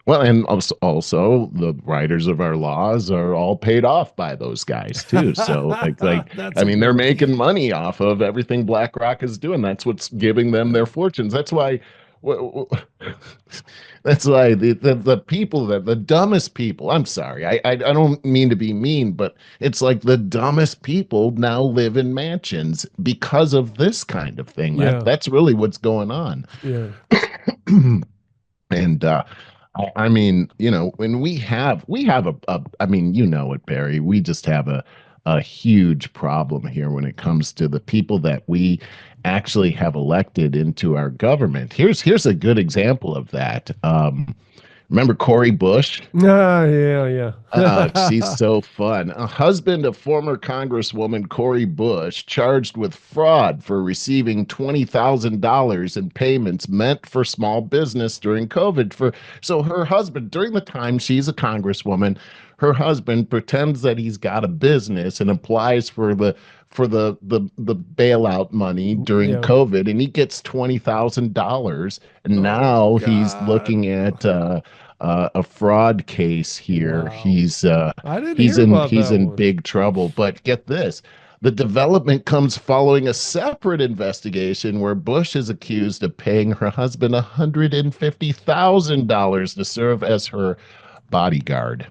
S2: Well, and also the writers of our laws are all paid off by those guys too. So
S1: That's
S2: I
S1: a
S2: mean,
S1: good
S2: they're
S1: one.
S2: making money off of everything BlackRock is doing. That's what's giving them their fortunes. That's why w- w- that's why the people that the dumbest people, I'm sorry. I don't mean to be mean, but it's like the dumbest people now live in mansions because of this kind of thing.
S1: Yeah.
S2: That's really what's going on.
S1: Yeah.
S2: And I mean, when we have I mean, you know it, Barry. We just have a huge problem here when it comes to the people that we actually have elected into our government. Here's a good example of that. Remember Cori Bush?
S1: Ah, yeah,
S2: She's
S1: yeah.
S2: so fun. A husband of former Congresswoman Cori Bush charged with fraud for receiving $20,000 in payments meant for small business during COVID. So her husband, during the time she's a congresswoman, her husband pretends that he's got a business and applies for the bailout money during
S1: Yeah.
S2: COVID, and he gets $20,000, and
S1: Oh,
S2: now he's
S1: God.
S2: looking at a fraud case here.
S1: Wow. I didn't
S2: He's
S1: hear
S2: in
S1: about
S2: he's
S1: that
S2: in
S1: one.
S2: big trouble. But get this. The development comes following a separate investigation where Bush is accused of paying her husband $150,000 to serve as her bodyguard.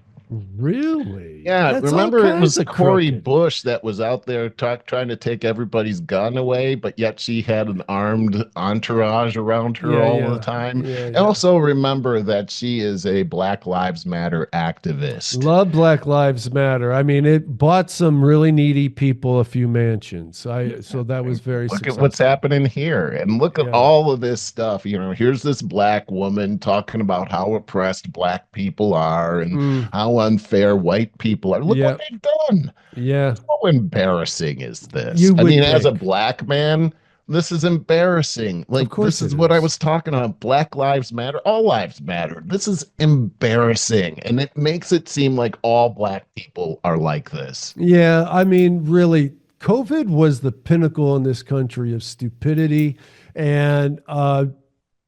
S1: Really?
S2: Yeah,
S1: That's all
S2: remember it
S1: kinds
S2: was
S1: of
S2: Cori
S1: crooked.
S2: Bush that was out there trying to take everybody's gun away, but yet she had an armed entourage around her
S1: Yeah,
S2: all the
S1: yeah,
S2: time.
S1: yeah,
S2: And
S1: yeah.
S2: also remember that she is a Black Lives Matter activist.
S1: Love Black Lives Matter. I mean, it bought some really needy people a few mansions. So that was very
S2: Look at what's
S1: successful.
S2: happening here, and look at
S1: Yeah.
S2: all of this stuff. Here's this black woman talking about how oppressed black people are and
S1: Mm,
S2: how unfair white people are. Look what
S1: yeah.
S2: they've done.
S1: Yeah.
S2: How embarrassing is this?
S1: You
S2: I mean,
S1: would
S2: as a
S1: think.
S2: black man, this is embarrassing.
S1: Of
S2: Like,
S1: course
S2: this
S1: it
S2: is what I
S1: is.
S2: was talking about. Black lives matter. All lives matter. This is embarrassing. And it makes it seem like all black people are like this.
S1: Yeah, I mean, really, COVID was the pinnacle in this country of stupidity and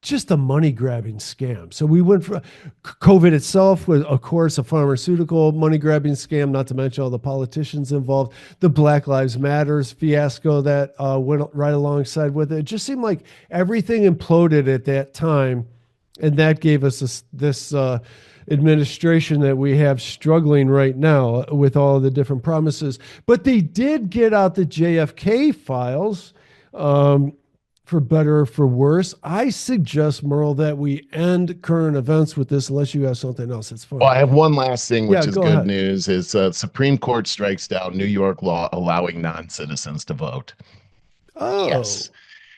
S1: just a money grabbing scam. So we went for COVID itself was, of course, a pharmaceutical money grabbing scam, not to mention all the politicians involved, the Black Lives Matters fiasco that went right alongside with it. It just seemed like everything imploded at that time. And that gave us this administration that we have struggling right now with all of the different promises. But they did get out the JFK files. For better or for worse, I suggest, Merle, that we end current events with this, unless you have something else. It's fine.
S2: Well, I have one last thing,
S1: Yeah,
S2: which is
S1: go
S2: good
S1: ahead.
S2: news, is Supreme Court strikes down New York law allowing non-citizens to vote.
S1: Oh,
S2: Yes.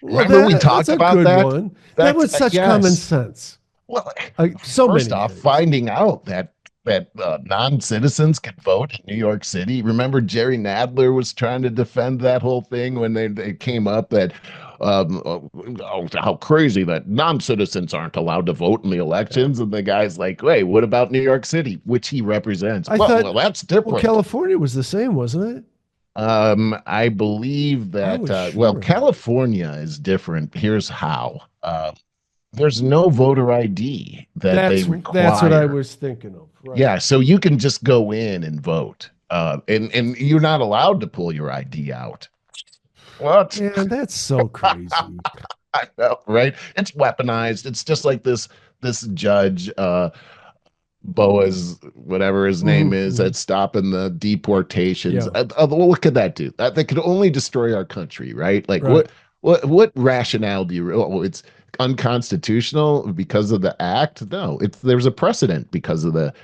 S1: well,
S2: Remember we
S1: that's
S2: talked
S1: a
S2: about
S1: good
S2: that?
S1: one. That
S2: That's
S1: was such common
S2: yes.
S1: sense.
S2: Well,
S1: So
S2: first
S1: many
S2: off,
S1: things.
S2: finding out that non-citizens can vote in New York City. Remember, Jerry Nadler was trying to defend that whole thing when they came up that how crazy that non-citizens aren't allowed to vote in the
S1: Yeah.
S2: elections, and the guy's like, "Hey, what about New York City, which he represents?"
S1: I
S2: Well,
S1: thought,
S2: well, that's
S1: well,
S2: different.
S1: California was the same, wasn't it?
S2: I believe
S1: I
S2: that
S1: was
S2: well,
S1: sure of that.
S2: California is different. Here's how. There's no voter ID that they
S1: That's what I
S2: require.
S1: was thinking of. Right.
S2: Yeah, so you can just go in and vote. And you're not allowed to pull your ID out. What?
S1: Man, that's so crazy.
S2: I know, right? It's weaponized. It's just like this judge, Boas, whatever his name is, that's stopping the deportations.
S1: Yeah.
S2: Well, what could that do? That could only destroy our country, right? Like
S1: Right.
S2: what rationale do you? Well, it's unconstitutional because of the act. No, there's a precedent because of the.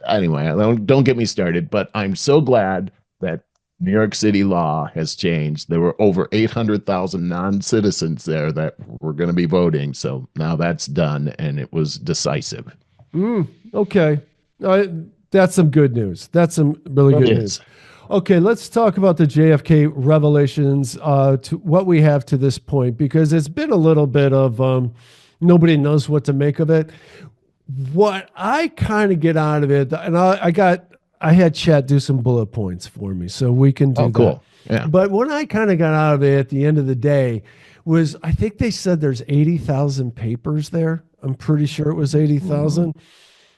S2: Anyway, don't get me started. But I'm so glad that New York City law has changed. There were over 800,000 non-citizens there that were going to be voting. So now that's done, and it was decisive.
S1: Okay. That's some good news. That's some really good news. Okay, let's talk about the JFK revelations, to what we have to this point, because it's been a little bit of nobody knows what to make of it. What I kind of get out of it, and I had Chat do some bullet points for me, so we can do that.
S2: Cool. Yeah.
S1: But what I kind of got out of it at the end of the day was, I think they said there's 80,000 papers there. I'm pretty sure it was 80,000.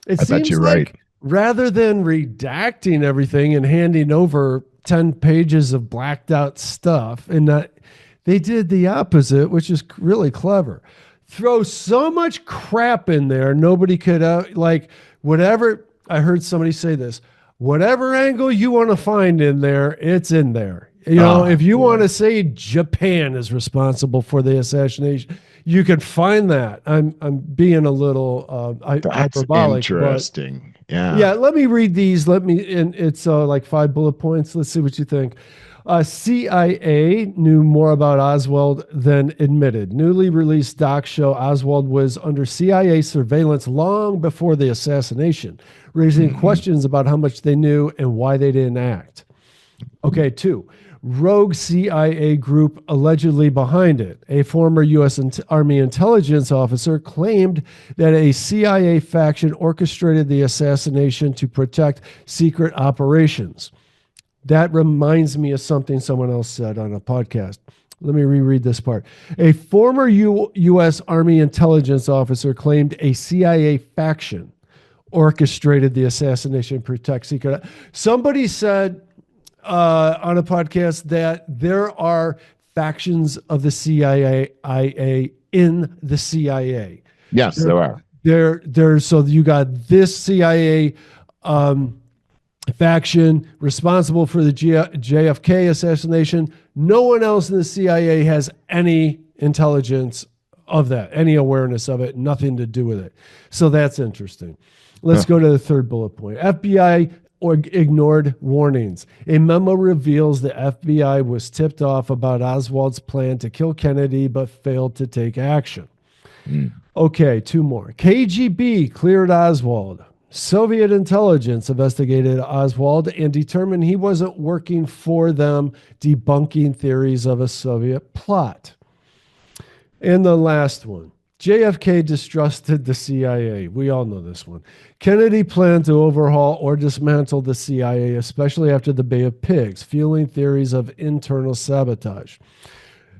S1: It
S2: I bet
S1: seems
S2: you're
S1: like
S2: right.
S1: rather than redacting everything and handing over 10 pages of blacked out stuff, and they did the opposite, which is really clever. Throw so much crap in there, nobody could, like, whatever. I heard somebody say this, whatever angle you want to find in there, it's in there. You know, if you want to say Japan is responsible for the assassination, you could find that. I'm being a little hyperbolic.
S2: Interesting.
S1: Yeah. Let me read these. And it's like 5 bullet points. Let's see what you think. CIA knew more about Oswald than admitted. Newly released docs show Oswald was under CIA surveillance long before the assassination, raising questions about how much they knew and why they didn't act. Okay, 2. Rogue CIA group allegedly behind it. A former U.S. Army intelligence officer claimed that a CIA faction orchestrated the assassination to protect secret operations. That reminds me of something someone else said on a podcast. Let me reread this part. A former U.S. Army intelligence officer claimed a CIA faction orchestrated the assassination to protect secret. Somebody said on a podcast that there are factions of the CIA in the CIA.
S2: Yes, there are.
S1: There's so you got this CIA faction responsible for the JFK assassination. No one else in the CIA has any intelligence of that, any awareness of it, nothing to do with it. So that's interesting. Let's go to the 3rd bullet point. FBI ignored warnings. A memo reveals the FBI was tipped off about Oswald's plan to kill Kennedy, but failed to take action. Okay, 2 more. KGB cleared Oswald. Soviet intelligence investigated Oswald and determined he wasn't working for them, debunking theories of a Soviet plot. And the last one. JFK distrusted the CIA. We all know this one. Kennedy planned to overhaul or dismantle the CIA, especially after the Bay of Pigs, fueling theories of internal sabotage.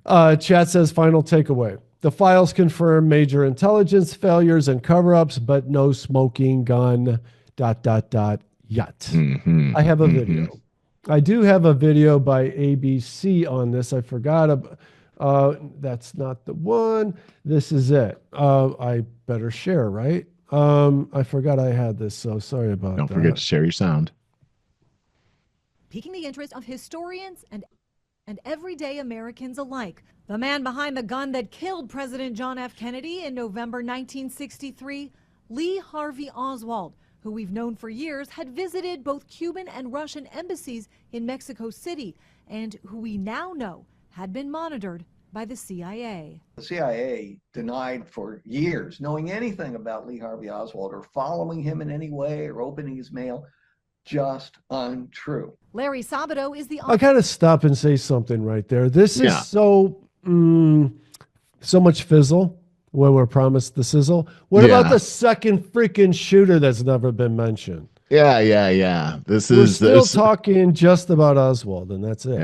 S1: Chat says, final takeaway. The files confirm major intelligence failures and cover-ups, but no smoking gun, ... yet. I have a video. I do have a video by ABC on this. I forgot about. That's not the one. This is it. I better share, right? I forgot I had this, so sorry about that.
S2: Don't forget to share your sound.
S5: Piquing the interest of historians and everyday Americans alike. The man behind the gun that killed President John F. Kennedy in November 1963, Lee Harvey Oswald, who we've known for years, had visited both Cuban and Russian embassies in Mexico City, and who we now know had been monitored by the CIA.
S6: The CIA denied for years knowing anything about Lee Harvey Oswald or following him in any way or opening his mail. Just untrue.
S5: Larry Sabato is the...
S1: I gotta stop and say something right there. This is so much fizzle when we're promised the sizzle. What about the second freaking shooter that's never been mentioned?
S2: Yeah. We're
S1: still talking just about Oswald, and that's it.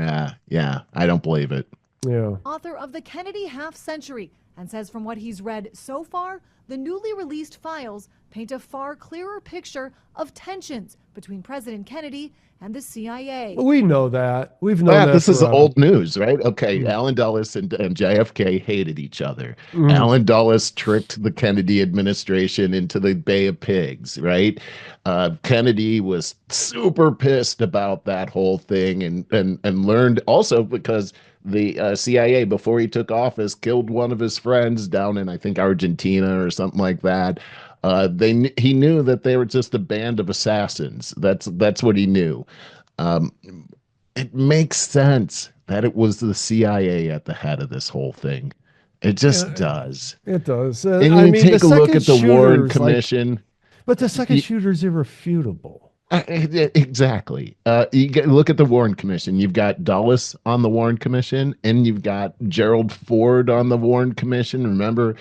S2: Yeah. I don't believe it.
S1: Yeah.
S5: Author of The Kennedy Half Century, and says from what he's read so far, the newly released files paint a far clearer picture of tensions between President Kennedy and the CIA.
S1: We know that. We've known that.
S2: This is
S1: forever.
S2: old news, right? Okay, Allen Dulles and JFK hated each other.
S1: Mm.
S2: Allen Dulles tricked the Kennedy administration into the Bay of Pigs, right? Kennedy was super pissed about that whole thing, and learned also because the CIA, before he took office, killed one of his friends down in, I think, Argentina or something like that. He knew that they were just a band of assassins. That's what he knew. It makes sense that it was the CIA at the head of this whole thing. It just does.
S1: It does.
S2: And
S1: I
S2: you
S1: mean,
S2: take a look at the Warren
S1: shooters,
S2: Commission.
S1: but the second shooter is irrefutable.
S2: Exactly. Look at the Warren Commission. You've got Dulles on the Warren Commission, and you've got Gerald Ford on the Warren Commission. Remember,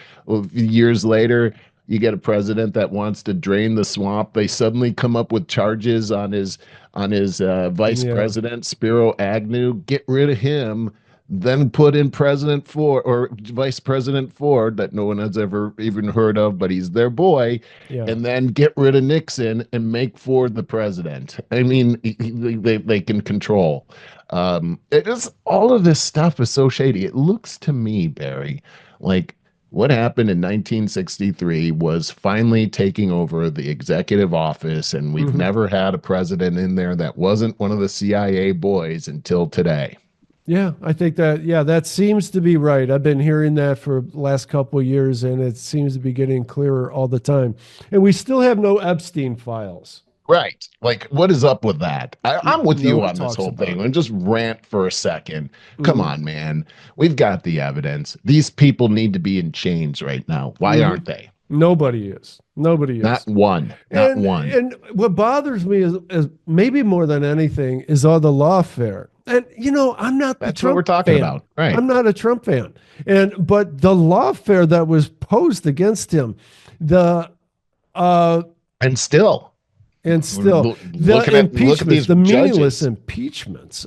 S2: years later, you get a president that wants to drain the swamp. They suddenly come up with charges on his vice president, Spiro Agnew. Get rid of him. Then put in President Ford or Vice President Ford that no one has ever even heard of, but he's their boy.
S1: Yeah.
S2: And then get rid of Nixon and make Ford the president. I mean, they can control. It is, all of this stuff is so shady. It looks to me, Barry, like what happened in 1963 was finally taking over the executive office, and we've never had a president in there that wasn't one of the CIA boys until today.
S1: Yeah, I think that seems to be right. I've been hearing that for the last couple of years, and it seems to be getting clearer all the time. And we still have no Epstein files.
S2: Right. Like, what is up with that? I'm with
S1: No
S2: you
S1: one
S2: on this
S1: talks
S2: whole
S1: about
S2: thing.
S1: it.
S2: And just rant for a second. Come on, man. We've got the evidence. These people need to be in chains right now. Why aren't they?
S1: Nobody is. Nobody is.
S2: Not one. Not one.
S1: And what bothers me is maybe more than anything is all the lawfare. And I'm not the Trump
S2: what we're talking
S1: fan.
S2: about. Right.
S1: I'm not a Trump fan. But the lawfare that was posed against him, the
S2: and still
S1: the impeachments, the meaningless impeachments.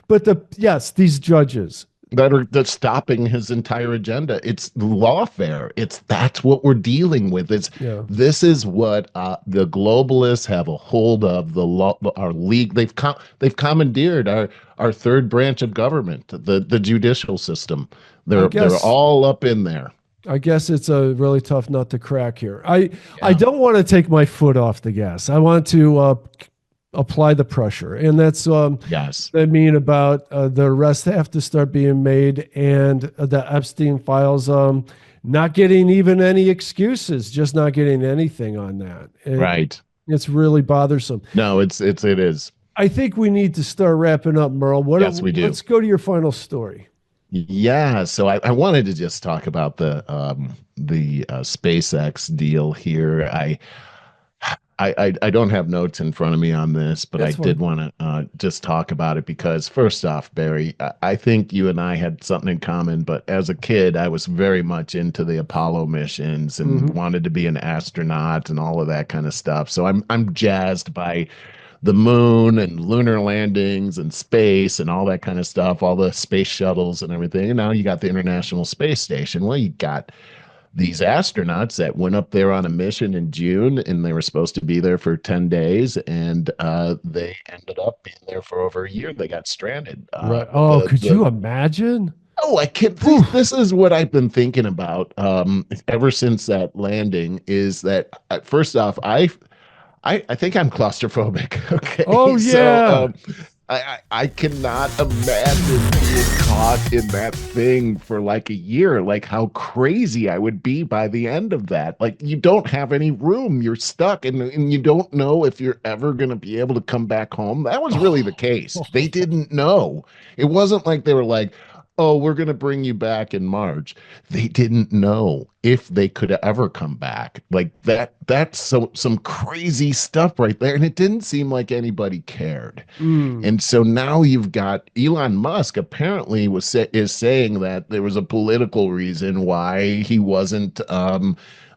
S1: But these judges
S2: that's stopping his entire agenda. It's lawfare. That's what we're dealing with. This is what the globalists have a hold of. The law, our league. They've commandeered our third branch of government, the judicial system. They're all up in there.
S1: I guess it's a really tough nut to crack here. I don't want to take my foot off the gas. I want to apply the pressure, and that's
S2: yes.
S1: I mean about the arrests have to start being made, and the Epstein files not getting even any excuses, just not getting anything on that.
S2: Right.
S1: It's really bothersome.
S2: No, it is.
S1: I think we need to start wrapping up, Merle.
S2: Yes, we do.
S1: Let's go to your final story.
S2: Yeah, so I wanted to just talk about the SpaceX deal here. I don't have notes in front of me on this, but I did want to just talk about it because, first off, Barry, I think you and I had something in common. But as a kid, I was very much into the Apollo missions and wanted to be an astronaut and all of that kind of stuff. So I'm jazzed by the moon and lunar landings and space and all that kind of stuff, all the space shuttles and everything. And now you got the International Space Station. Well, you got these astronauts that went up there on a mission in June, and they were supposed to be there for 10 days, and they ended up being there for over a year. They got stranded.
S1: Right. Oh, could you imagine?
S2: Oh, I can't. This is what I've been thinking about ever since that landing, is that, first off, I think I'm claustrophobic. Okay.
S1: Oh, yeah.
S2: So, I cannot imagine being caught in that thing for like a year. Like how crazy I would be by the end of that. Like you don't have any room. You're stuck and you don't know if you're ever going to be able to come back home. That was really the case. They didn't know. It wasn't like they were like, oh, we're going to bring you back in March. They didn't know if they could ever come back. Like that's some crazy stuff right there. And it didn't seem like anybody cared. And so now you've got Elon Musk apparently is saying that there was a political reason why he wasn't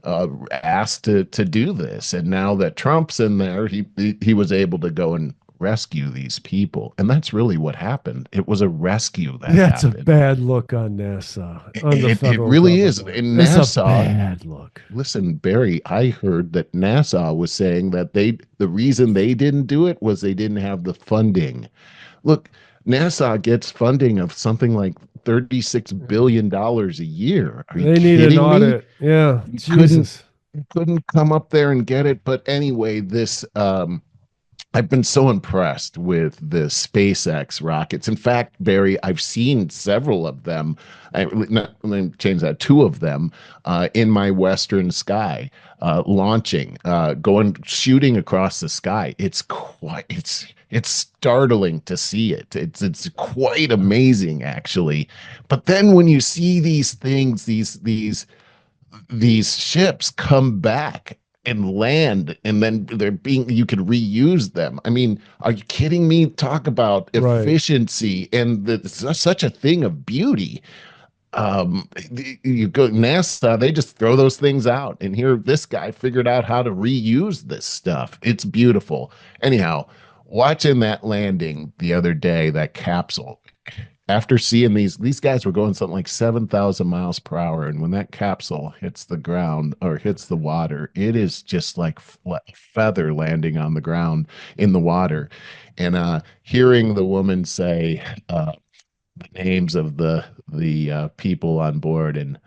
S2: asked to do this. And now that Trump's in there, he was able to go and rescue these people. And that's really what happened. It was a rescue that
S1: That's
S2: happened.
S1: a bad look on NASA. On the
S2: It
S1: federal
S2: really is.
S1: government.
S2: And
S1: It's a
S2: NASA,
S1: bad look.
S2: listen, Barry, I heard that NASA was saying that the reason they didn't do it was they didn't have the funding. Look, NASA gets funding of something like $36 billion a year. Are you
S1: They need an
S2: kidding me?
S1: audit. Yeah.
S2: You
S1: Jesus.
S2: couldn't come up there and get it. But anyway, I've been so impressed with the SpaceX rockets. In fact, Barry, I've seen several of them. Let me change that. Two of them in my western sky, launching, shooting across the sky. It's startling to see it. It's quite amazing, actually. But then when you see these things, these ships come back and land, and then you could reuse them. I mean, are you kidding me? Talk about efficiency and such a thing of beauty. You go NASA, they just throw those things out, and here this guy figured out how to reuse this stuff. It's beautiful. Anyhow, watching that landing the other day, that capsule, after seeing these guys were going something like 7,000 miles per hour. And when that capsule hits the ground or hits the water, it is just like a feather landing on the ground in the water. And hearing the woman say the names of the people on board and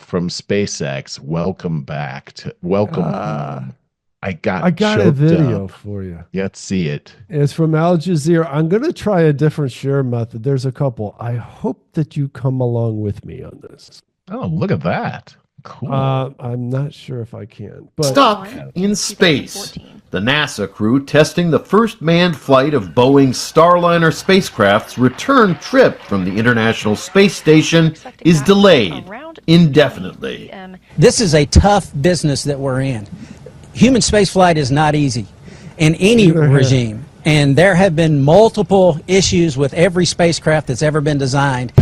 S2: from SpaceX, welcome home. I got
S1: a video
S2: up.
S1: for you.
S2: Let's see it.
S1: It's from Al Jazeera. I'm going to try a different share method. There's a couple. I hope that you come along with me on this.
S2: Oh, look at that. Cool.
S1: I'm not sure if I can. But
S7: Stuck in space. The NASA crew testing the first manned flight of Boeing's Starliner spacecraft's return trip from the International Space Station is delayed indefinitely.
S8: This is a tough business that we're in. Human spaceflight is not easy in any regime, and there have been multiple issues with every spacecraft that's ever been designed.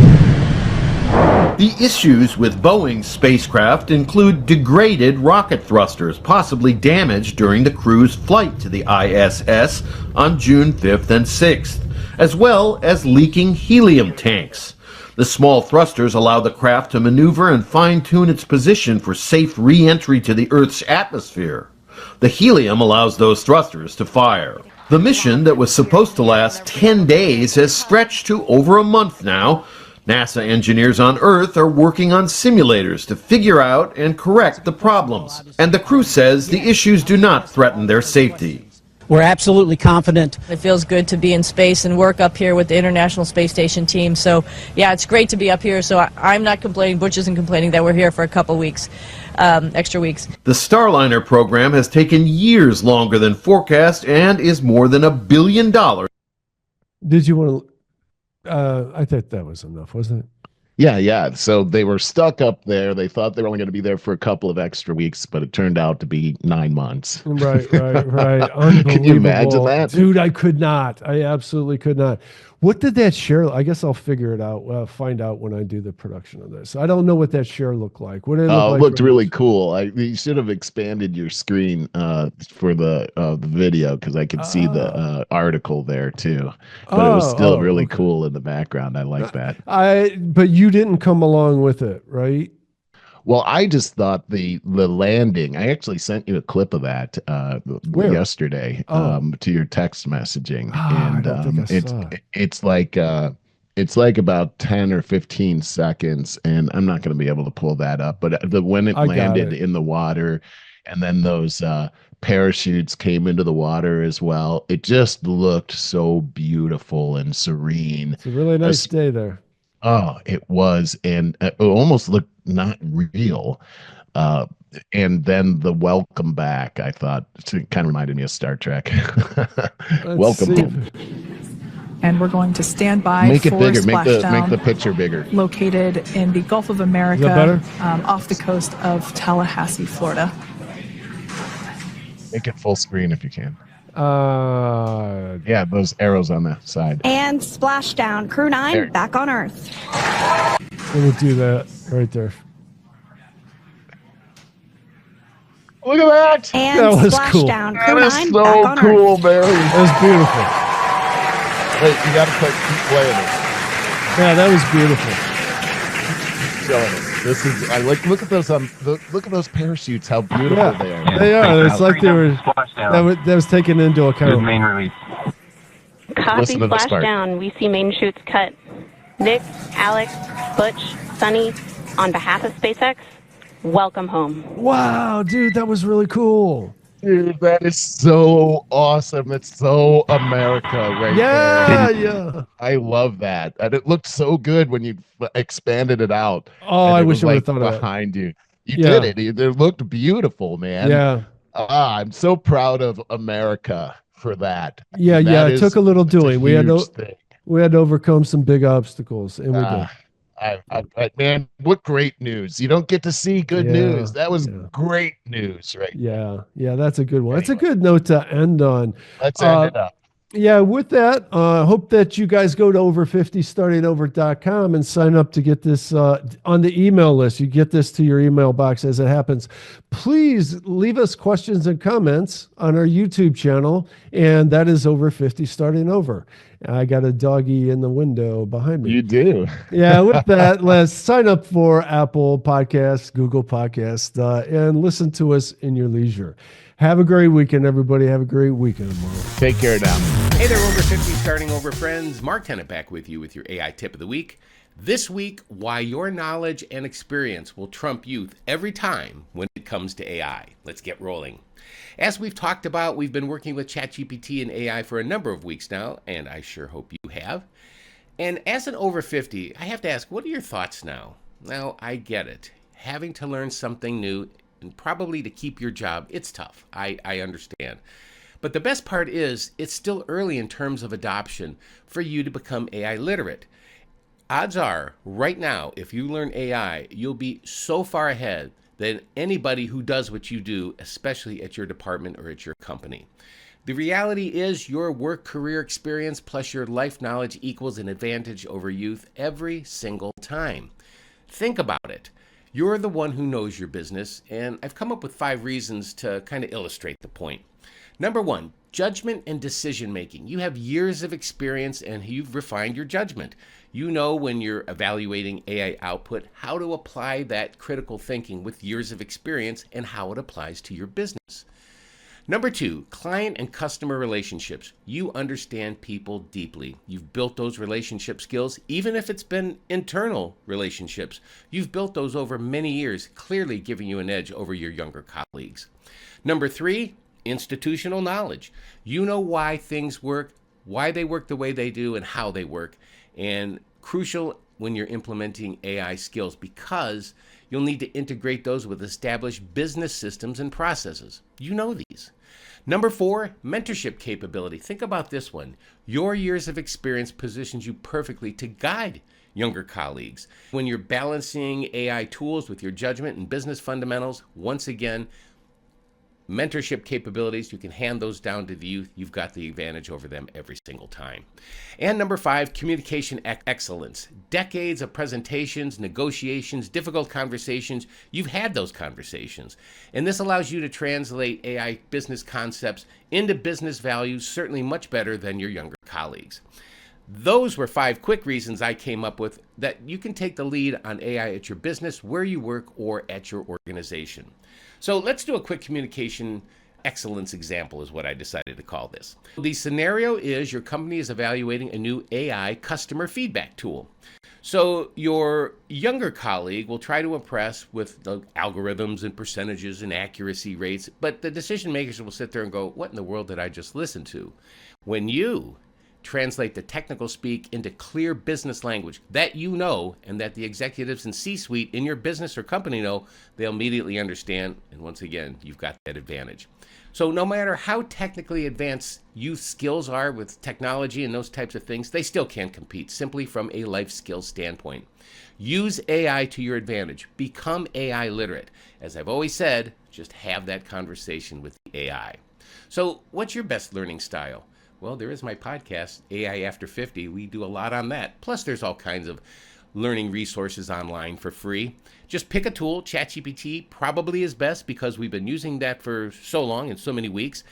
S7: The issues with Boeing's spacecraft include degraded rocket thrusters, possibly damaged during the crew's flight to the ISS on June 5th and 6th, as well as leaking helium tanks. The small thrusters allow the craft to maneuver and fine-tune its position for safe re-entry to the Earth's atmosphere. The helium allows those thrusters to fire. The mission that was supposed to last 10 days has stretched to over a month now. NASA engineers on Earth are working on simulators to figure out and correct the problems. And the crew says the issues do not threaten their safety.
S8: We're absolutely confident.
S9: It feels good to be in space and work up here with the International Space Station team. So, yeah, it's great to be up here. So I'm not complaining. Butch isn't complaining that we're here for a couple weeks, extra weeks.
S7: The Starliner program has taken years longer than forecast and is more than $1 billion.
S1: Did you want to? I thought that was enough, wasn't it?
S2: Yeah. So they were stuck up there. They thought they were only going to be there for a couple of extra weeks, but it turned out to be 9 months.
S1: Right. Unbelievable.
S2: Can you imagine that?
S1: Dude, I could not. I absolutely could not. What did that share? I guess I'll figure it out, find out when I do the production of this. I don't know what that share looked like. What did it look like?
S2: It looked really cool. You should have expanded your screen for the video because I could see the article there too. But it was still really cool in the background. I like that.
S1: But you didn't come along with it, right?
S2: Well, I just thought the landing. I actually sent you a clip of that yesterday to your text messaging, and it's like about 10 or 15 seconds, and I'm not going to be able to pull that up. But when it landed in the water, and then those parachutes came into the water as well, it just looked so beautiful and serene.
S1: It's a really nice day there.
S2: Oh, it was, and it almost looked not real. And then the welcome back, I thought, it kind of reminded me of Star Trek. Welcome home.
S10: And we're going to stand by
S2: make it
S10: for
S2: bigger.
S10: splashdown,
S2: Make the picture bigger.
S10: Located in the Gulf of America, off the coast of Tallahassee, Florida.
S2: Make it full screen if you can. Yeah, those arrows on the side.
S11: And splashdown. Crew 9 there. Back on Earth.
S1: Let me do that right there.
S2: Look at that.
S11: And
S1: That was cool.
S11: splashdown. Crew
S2: That is
S11: 9
S2: so
S11: back on
S2: cool,
S11: Earth.
S2: Barry.
S1: That was beautiful.
S2: Wait, you got to keep playing it.
S1: Yeah, that was beautiful.
S2: Showing it. This is. I look at those. Look at those parachutes. How beautiful
S1: Yeah,
S2: they are.
S1: they are. It's like they were. That was taken into account.
S12: Main release.
S13: Copy
S2: Listen to this part.
S13: splashdown. We see main chutes cut. Nick, Alex, Butch, Sunny, on behalf of SpaceX, welcome home.
S1: Wow, dude, that was really cool.
S2: Dude, that is so awesome. It's so America right there.
S1: Yeah.
S2: I love that. And it looked so good when you expanded it out.
S1: Oh,
S2: and
S1: I
S2: it
S1: wish
S2: was,
S1: I would
S2: like,
S1: have thought of that.
S2: behind you. You
S1: Yeah.
S2: did it. It looked beautiful, man.
S1: Yeah.
S2: I'm so proud of America for that.
S1: Yeah,
S2: That
S1: it
S2: is-
S1: took a little
S2: that's a
S1: doing. We had
S2: huge thing.
S1: to overcome some big obstacles, and we did.
S2: Man, what great news. You don't get to see good
S1: Yeah,
S2: news. That was
S1: yeah.
S2: great news, right?
S1: Yeah, that's a good one. That's a good note to end on.
S2: Let's end it up.
S1: Yeah, with that, hope that you guys go to over50startingover.com and sign up to get this on the email list. You get this to your email box as it happens. Please leave us questions and comments on our YouTube channel, and that is Over 50 Starting Over. I got a doggy in the window behind me.
S2: You do.
S1: Yeah, with that, let's sign up for Apple Podcasts, Google Podcasts, and listen to us in your leisure. Have a great weekend, everybody. Have a great weekend tomorrow.
S2: Take care now.
S14: Hey there, Over 50 Starting Over friends. Mark Tennant back with you with your AI tip of the week. This week, why your knowledge and experience will trump youth every time when it comes to AI. Let's get rolling. As we've talked about, we've been working with ChatGPT and AI for a number of weeks now, and I sure hope you have. And as an over 50, I have to ask, what are your thoughts now? Now, I get it. Having to learn something new and probably to keep your job, it's tough. I understand. But the best part is it's still early in terms of adoption for you to become AI literate. Odds are, right now, if you learn AI, you'll be so far ahead than anybody who does what you do, especially at your department or at your company. The reality is your work career experience plus your life knowledge equals an advantage over youth every single time. Think about it. You're the one who knows your business, and I've come up with 5 reasons to kind of illustrate the point. Number 1, judgment and decision making. You have years of experience and you've refined your judgment. You know when you're evaluating AI output how to apply that critical thinking with years of experience and how it applies to your business. Number 2, client and customer relationships. You understand people deeply. You've built those relationship skills, even if it's been internal relationships. You've built those over many years, clearly giving you an edge over your younger colleagues. Number 3, institutional knowledge. You know why things work, why they work the way they do, and how they work. And crucial when you're implementing AI skills, because you'll need to integrate those with established business systems and processes. You know these. Number 4, mentorship capability. Think about this one. Your years of experience positions you perfectly to guide younger colleagues. When you're balancing AI tools with your judgment and business fundamentals, once again, mentorship capabilities, you can hand those down to the youth. You've got the advantage over them every single time. And number 5, communication excellence. Decades of presentations, negotiations, difficult conversations. You've had those conversations. And this allows you to translate AI business concepts into business values, certainly much better than your younger colleagues. Those were 5 quick reasons I came up with that you can take the lead on AI at your business, where you work, or at your organization. So let's do a quick communication excellence example is what I decided to call this. The scenario is your company is evaluating a new AI customer feedback tool. So your younger colleague will try to impress with the algorithms and percentages and accuracy rates, but the decision makers will sit there and go, what in the world did I just listen to? When you translate the technical speak into clear business language that you know and that the executives and C-suite in your business or company know, they'll immediately understand. And once again, you've got that advantage. So no matter how technically advanced youth skills are with technology and those types of things, they still can't compete simply from a life skills standpoint. Use AI to your advantage. Become AI literate. As I've always said, just have that conversation with the AI. So what's your best learning style? Well, there is my podcast, AI After 50. We do a lot on that. Plus, there's all kinds of learning resources online for free. Just pick a tool. ChatGPT probably is best because we've been using that for so long and so many weeks.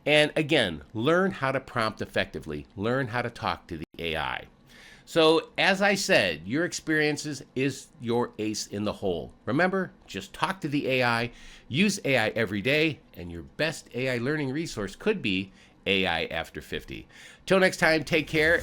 S14: And again, learn how to prompt effectively. Learn how to talk to the AI. So as I said, your experiences is your ace in the hole. Remember, just talk to the AI, use AI every day, and your best AI learning resource could be AI After 50. Till next time, take care.